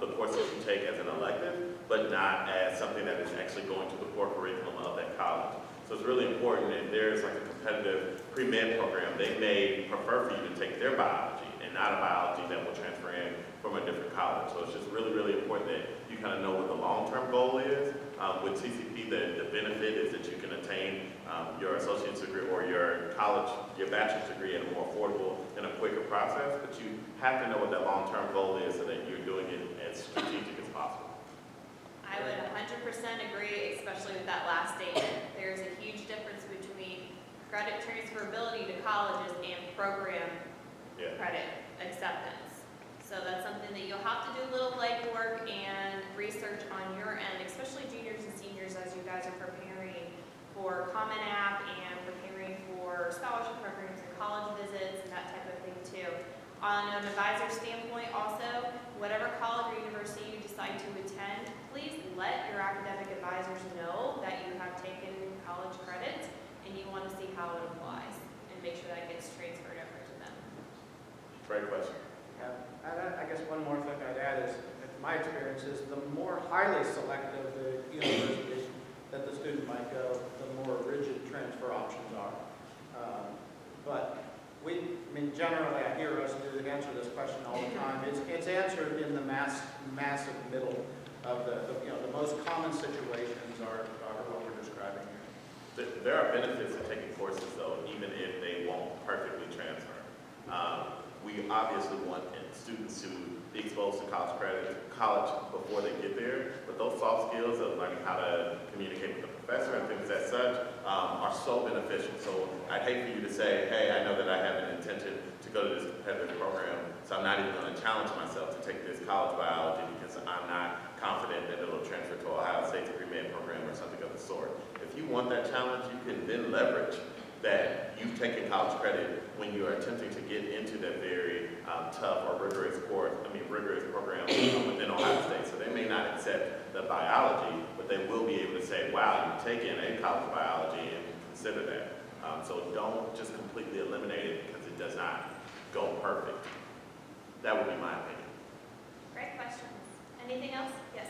the course that you take as an elective, but not as something that is actually going to the core curriculum of that college. So it's really important if there's like a competitive pre-med program, they may prefer for you to take their biology and not a biology that will transfer in from a different college. So it's just really, really important that you kind of know what the long-term goal is With CCP, the benefit is that you can attain your associate's degree or your bachelor's degree in a more affordable and a quicker process, but you have to know what that long-term goal is so that you're doing it as strategic as possible. I would 100% agree, especially with that last statement. There's a huge difference between credit transferability to colleges and program credit acceptance. So that's something that you'll have to do a little legwork and research on your end, especially juniors and seniors as you guys are preparing for Common App and preparing for scholarship programs and college visits and that type of thing too. On an advisor standpoint also, whatever college or university you decide to attend, please let your academic advisors know that you have taken college credits and you want to see how it applies and make sure that gets transferred over to them. Great question. I guess one more thing I'd add is, my experience is the more highly selective the university that the student might go, the more rigid transfer options are. But generally, I hear us answer this question all the time. It's answered in the massive middle of the most common situations are what we're describing here. There are benefits to taking courses, though, even if they won't perfectly transfer. We obviously want students to be exposed to college before they get there, but those soft skills of learning how to communicate with the professor and things as such are so beneficial. So I'd hate for you to say, hey, I know that I have an intention to go to this competitive program, so I'm not even going to challenge myself to take this college biology because I'm not confident that it'll transfer to Ohio State's pre-med program or something of the sort. If you want that challenge, you can then leverage that you've taken college credit when you are attempting to get into that very tough or rigorous program within Ohio State. So they may not accept the biology, but they will be able to say, wow, you've taken a college biology and consider that. So don't just completely eliminate it because it does not go perfect. That would be my opinion. Great questions. Anything else? Yes.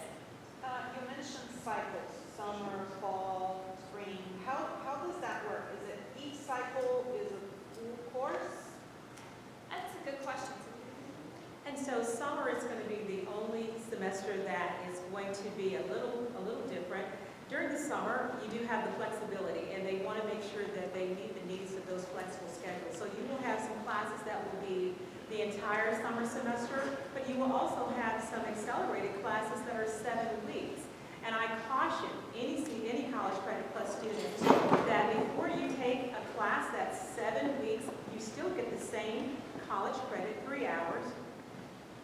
You mentioned cycles, summer, fall, spring. How does that work? Is it each cycle is a full course? That's a good question. And so summer is going to be the only semester that is going to be a little different. During the summer, you do have the flexibility, and they want to make sure that they meet the needs of those flexible schedules. So you will have some classes that will be the entire summer semester, but you will also have some accelerated classes that are 7 weeks. And I caution any College Credit Plus student that before you take a class that's 7 weeks, you still get the same college credit, 3 hours.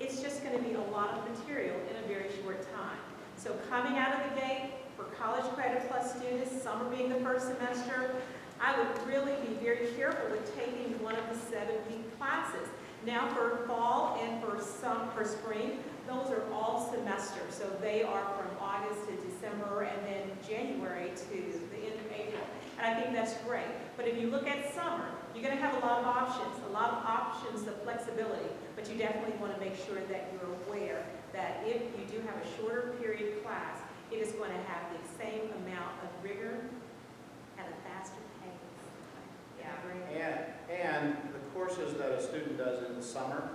It's just going to be a lot of material in a very short time. So coming out of the gate for College Credit Plus students, summer being the first semester, I would really be very careful with taking one of the 7-week classes. Now for fall and for spring, those are all semesters. So they are from August to December and then January to the end of April. And I think that's great. But if you look at summer, you're going to have a lot of options of flexibility. But you definitely want to make sure that you're aware that if you do have a shorter period class, it is going to have the same amount of rigor at a faster pace. Yeah. And the courses that a student does in the summer,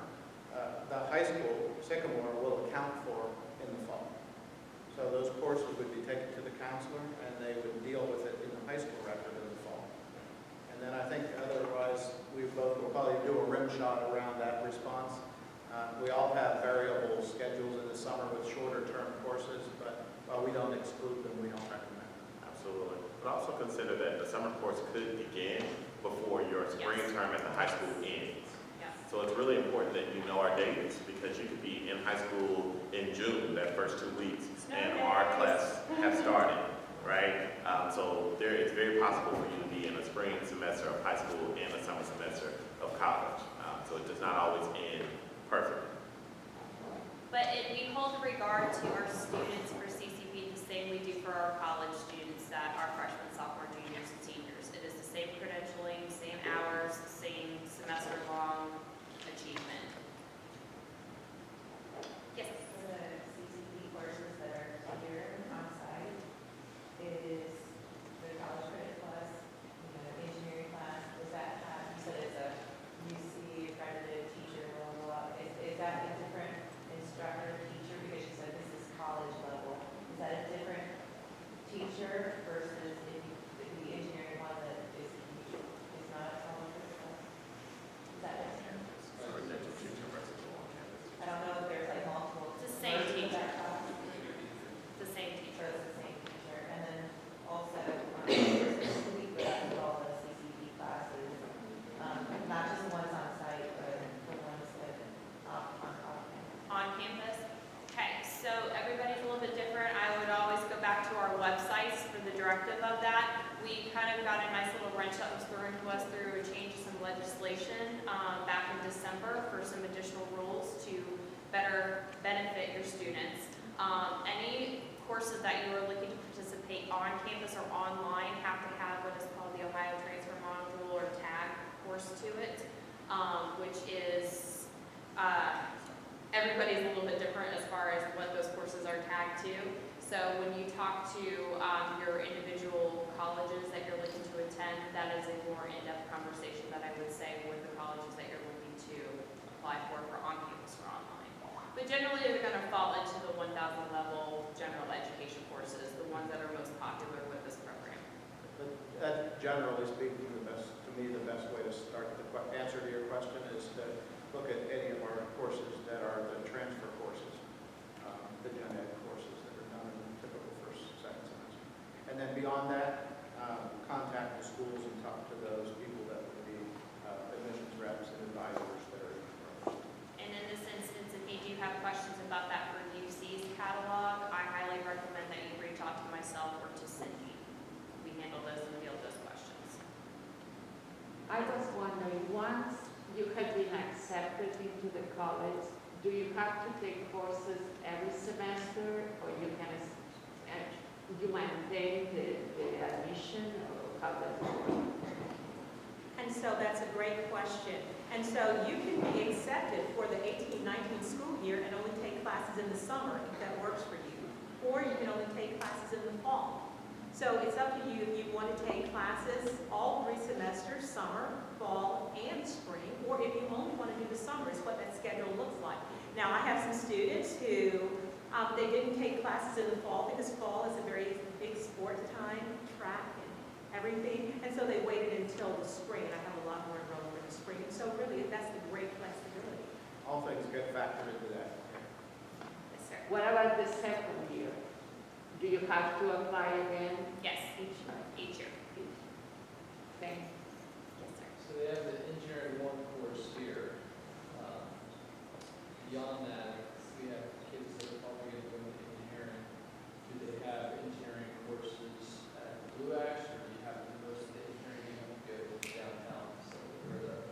the high school, Sycamore, will account for in the fall. So those courses would be taken to the counselor, and they would deal with it in the high school record in the fall. And then I think otherwise, we both will probably do a rim shot around that response. We all have variable schedules in the summer with shorter term courses, but while we don't exclude them, we don't recommend them. Absolutely. But also consider that the summer course could begin before your spring term at the high school ends. Yes. So it's really important that you know our dates because you could be in high school in June, that first 2 weeks, and our class have started, right? So it's very possible for you to be in a spring semester of high school and a summer semester of college. So it does not always end perfectly. But we hold regard to our students for CCP the same we do for our college students that are freshmen, sophomore, juniors, and seniors. It is the same credentialing, same hours, same semester-long achievement. Yes? For the CCP courses that are here on site, it is the College Credit Plus, engineering class. Does that have, you said it's a UC accredited teacher, blah, blah, blah. Is that a different instructor, teacher, because you said this is college teacher versus if you, the engineering one that is not a college class? Is that it? I don't know if there's like multiple. It's the same versions of teacher. that class. It's the same So teacher. it's the same teacher, and then also, we put out all the CCP classes, not just the ones on site, but the ones that on campus. On campus? Okay, so everybody's a little bit different. I would always go back to our websites for the directive of that. We kind of got a nice little wrench that was thrown to us through a change of some legislation back in December for some additional rules to better benefit your students. Any courses that you are looking to participate on campus or online have to have what is called the Ohio Transfer Module or TAG course to it, which is everybody's a little bit different as far as what those courses are tagged to. So when you talk to your individual colleges that you're looking to attend, that is a more in-depth conversation that I would say with the colleges that you're looking to apply for on-campus or online. But generally, they're going to fall into the 1,000 level general education courses, the ones that are most popular with this program. But generally speaking, to me, the best way to start the answer to your question is to look at any of our courses that are the transfer courses, the gen ed courses that are done in the typical first, second semester. And then beyond that, contact the schools and talk to those people that would be admissions reps and advisors that are in the program. And in this instance, if you do have questions about that for UC's catalog, I highly recommend that you reach out to myself or to Cindy. We handle those and field those questions. I was wondering, once you have been accepted into the college, do you have to take courses every semester, or you can you maintain the admission, or how does it work? And so that's a great question. And so you can be accepted for the 18-19 school year and only take classes in the summer if that works for you. Or you can only take classes in the fall. So it's up to you if you want to take classes all 3 semesters, summer, fall, and spring, or if you only want to do the summer, is what that schedule looks like. Now, I have some students who, they didn't take classes in the fall because fall is a very big sport time, track and everything, and so they waited until the spring, and I have a lot more enrollment in the spring. And so really, that's the great flexibility. All things get factored into that. Yes, sir. What about the second year? Do you have to apply again? Yes, Each year. each year. Thank you. Yes, sir. So they have the engineering 1 course here. Beyond that, we have kids that are probably going to go into engineering. Do they have engineering courses at Blue Ash, or do you have to go to the engineering and go downtown? So where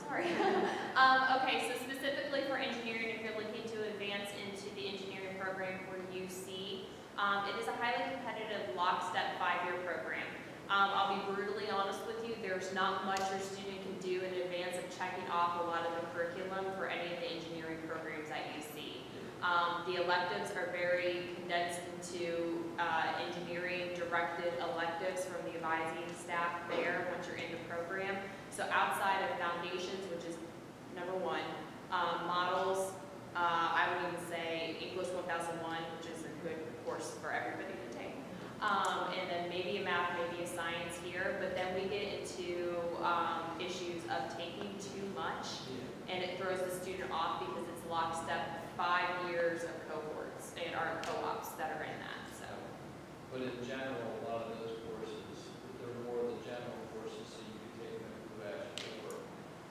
Sorry. Okay, so specifically for engineering, if you're looking to advance into the engineering program for UC, it is a highly competitive lockstep 5-year program. I'll be brutally honest with you, there's not much your student can do in advance of checking off a lot of the curriculum for any of the engineering programs at UC. The electives are very condensed into engineering-directed electives from the advising staff there once you're in the program. So outside of foundations, which is number 1, models, I would even say English 1001, which is a good course for everybody to take. And then maybe a math, maybe a science here, but then we get into issues of taking too much, and it throws the student off because it's lockstep 5 years of cohorts and our co-ops that are in that. So, But in general, a lot of those courses, they're more the general courses, so you can take them to actually work.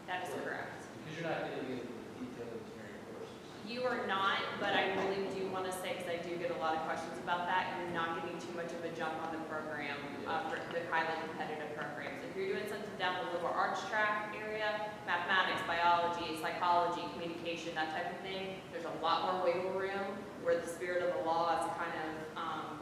that is correct. Because you're not getting into the detailed engineering courses. You are not, but I really do want to say, because I do get a lot of questions about that, you're not getting too much of a jump on the program, for the highly competitive programs. If you're doing something down the liberal arts track area, mathematics, biology, psychology, communication, that type of thing, there's a lot more wiggle room where the spirit of the law is kind of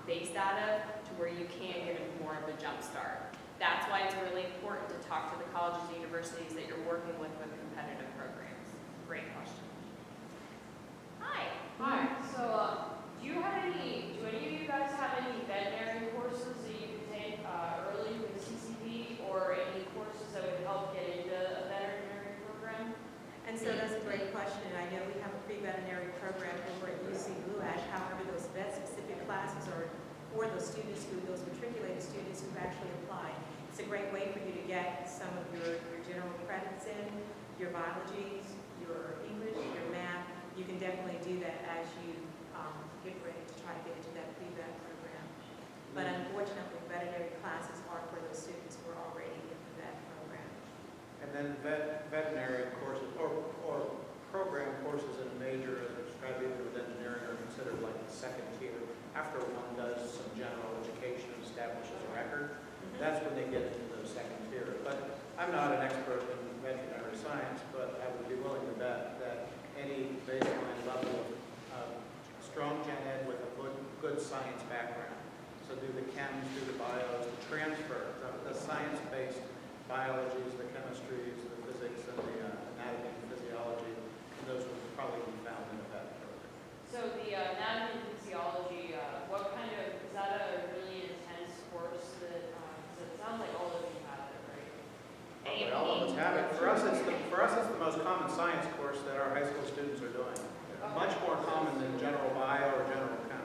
based out of, to where you can get more of a jump start. That's why it's really important to talk to the colleges and universities that you're working with competitive programs. Great question. Hi. Hi. So, do any of you guys have any veterinary courses that you can take early with CCP, or any courses that would help get into a veterinary program? And so that's a great question. I know we have a pre-veterinary program over at UC Blue Ash. However, those vet-specific classes for those students those matriculated students who've actually applied. It's a great way for you to get some of your general credits in, your biology, your English, your math. You can definitely do that as you get ready to try to get into that pre-vet program. But unfortunately, veterinary classes are for those students who are already in the vet program. And then veterinary courses or program courses in a major that are described either with engineering are considered like the second tier. After one does some general education and establishes a record, that's when they get into the second tier. But I'm not an expert in veterinary science, but I would be willing to bet that any baseline level of strong gen ed with a good science background. So do the chems, do the bios, the transfer, the science-based biologies, the chemistries, the physics, and the anatomy and physiology, those would probably be found in a vet program. So the anatomy and physiology, what kind of, is that a really intense course that, so it sounds like all of you have it, right? Probably all of us have it. For us, it's the most common science course that our high school students are doing. Much more common than general bio or general chem.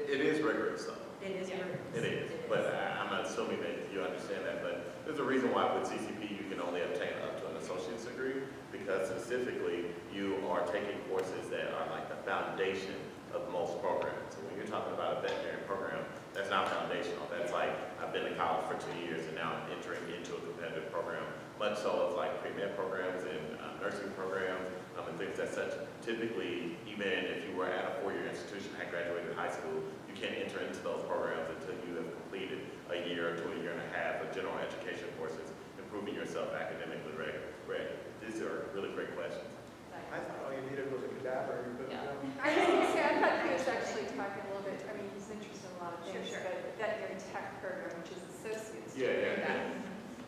It is rigorous though. It is rigorous. It is, but I'm assuming that you understand that, but there's a reason why with CCP you can only obtain up to an associate's degree, because specifically you are taking courses that are like the foundation of most programs. So when you're talking about a veterinary program, that's not foundational. That's like, I've been to college for 2 years and now I'm entering into a competitive program. Much so it's like pre-med programs and nursing programs and things that such. Typically, even if you were at a 4-year institution, had graduated high school, you can't enter into those programs until you have completed a year to a year and a half of general education courses, improving yourself academically ready. These are really great questions. I thought all you needed was a cadaver. You couldn't Yeah. I thought he was actually talking a little bit, I mean, he's interested in a lot of things, Sure. but veterinary tech program, which is associates. Yeah.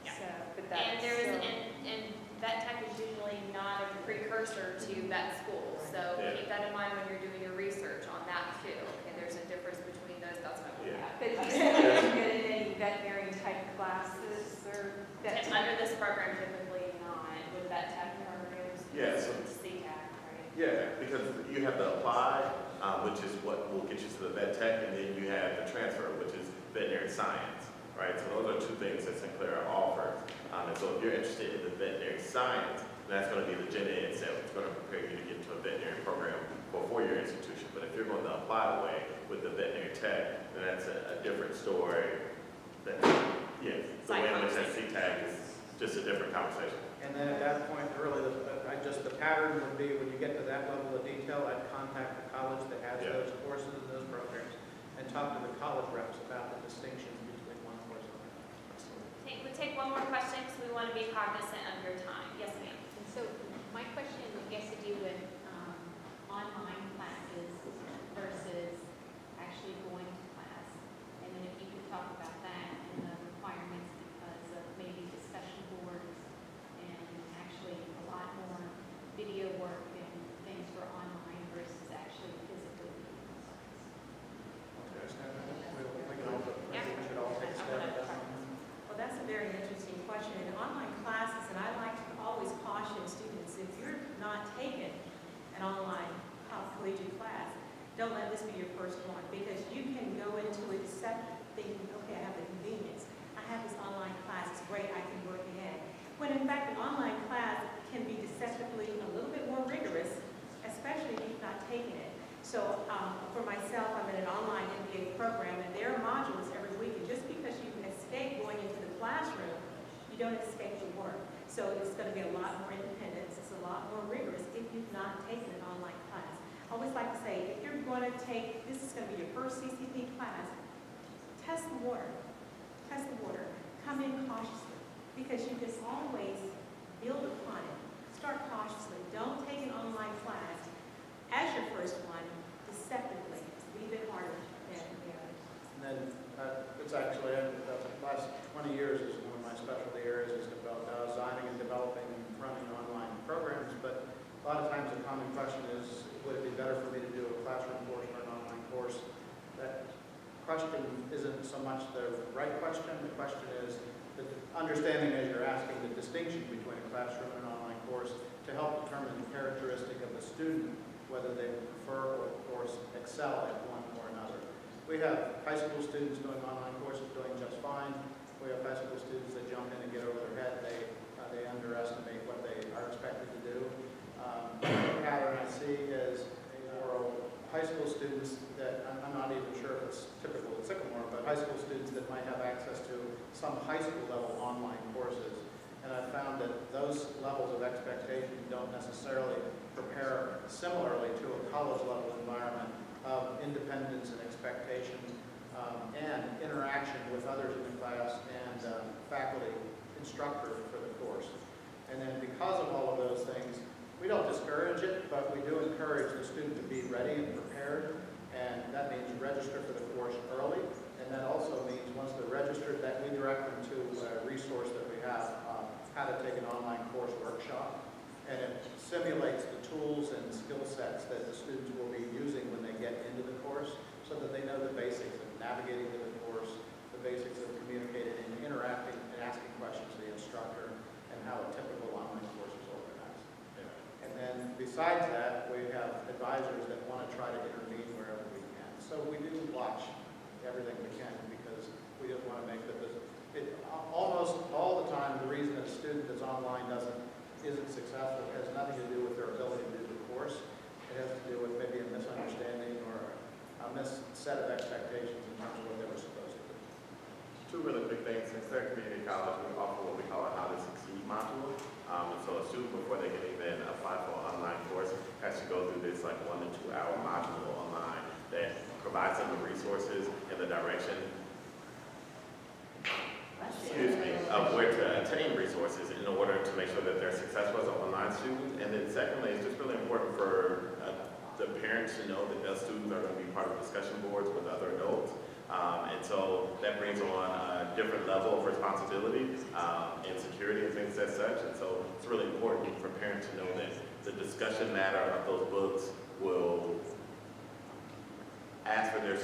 So, but that's. And there is, so- and vet tech is usually not a precursor to vet school, so Yeah. keep that in mind when you're doing your research on that too. Okay, there's a difference between those, that's what we Yeah. have. But you said you didn't get in any veterinary type classes or vet And under this program, typically not, with vet tech programs. Yes. It's CTAC, right? Yeah, because you have the applied, which is what will get you to the vet tech, and then you have the transfer, which is veterinary science, right? So those are two things that Sinclair offers. And so if you're interested in the veterinary science, that's going to be the gen ed itself. It's going to prepare you to get into a veterinary program for a 4-year institution. But if you're going the applied way with the veterinary tech, then that's a different story. Yes, the way in which that CTAC is just a different conversation. And then at that point, really, the pattern would be when you get to that level of detail, I'd contact the college that has Yeah. those courses and those programs and talk to the college reps about the distinctions between one course and another. We'll take one more question because we want to be cognizant of your time. Yes, ma'am. And so my question has to do with online classes versus actually going to class. And then if you could talk about that and the requirements because of maybe discussion boards and actually a lot more video work and things for online versus actually physically being in class. We should all take a step at that. Well, that's a very interesting question. In online classes, and I like to always caution students, if you're not taking an online collegiate class, don't let this be your first one, because you can go into it thinking, okay, I have the convenience. I have this online class, it's great, I can work it in. When in fact, an online class can be deceptively a little bit more rigorous, especially if you've not taken it. So for myself, I'm in an online MBA program, and there are modules every week, and just because you escape going into the classroom, you don't escape the work. So it's going to be a lot more independence, it's a lot more rigorous if you've not taken an online class. I always like to say, if you're going to take, this is going to be your first CCP class, test the water. Test the water. Come in cautiously, because you can always build upon it. Start cautiously. Don't take an online class as your first one deceptively. Leave it harder than the others. And then it's actually, the last 20 years is one of my specialty areas is about designing and developing and running online programs. But a lot of times the common question is, would it be better for me to do a classroom course or an online course? That question isn't so much the right question. The question is the understanding as you're asking the distinction between a classroom and an online course to help determine the characteristic of the student, whether they prefer or, of course, excel at one or another. We have high school students doing online courses doing just fine. We have high school students that jump in and get over their head. They underestimate what they are expected to do. The pattern I see is for high school students that, I'm not even sure if it's typical at Sycamore, but high school students that might have access to some high school level online courses. And I've found that those levels of expectation don't necessarily prepare similarly to a college level environment of independence and expectation and interaction with others in the class and faculty, instructor for the course. And then because of all of those things, we don't discourage it, but we do encourage the student to be ready and prepared. And that means register for the course early. And that also means once they're registered, that we direct them to a resource that we have, how to take an online course workshop. And it simulates the tools and skill sets that the students will be using when they get into the course so that they know the basics of navigating to the course, the basics of communicating and interacting and asking questions to the instructor, and how a typical online course is organized. And then besides that, we have advisors that want to try to intervene wherever we can. So we do watch everything we can because we just want to make that almost all the time, the reason that a student that's online isn't successful has nothing to do with their ability to do the course. It has to do with maybe a misunderstanding or a set of expectations in terms of what they were supposed to do. Two really quick things. In Sinclair Community College, we offer what we call a How to Succeed module. So a student, before they can even apply for an online course, has to go through this like 1 to 2 hour module online that provides them the resources and the direction, of where to attain resources in order to make sure that they're successful as an online student. And then secondly, it's just really important for the parents to know that their students are going to be part of discussion boards with other adults. And so that brings on a different level of responsibility and security and things as such. And so it's really important for parents to know that the discussion matter of those books will ask for their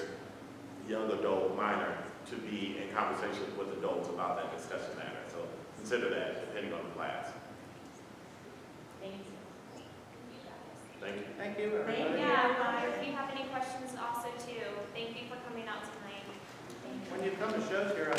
young adult minor to be in conversation with adults about that discussion matter. So consider that depending on the class. Thank you. Thank you. Thank you, everybody. Yeah, if you have any questions also too, thank you for coming out tonight. When you come to shows here, I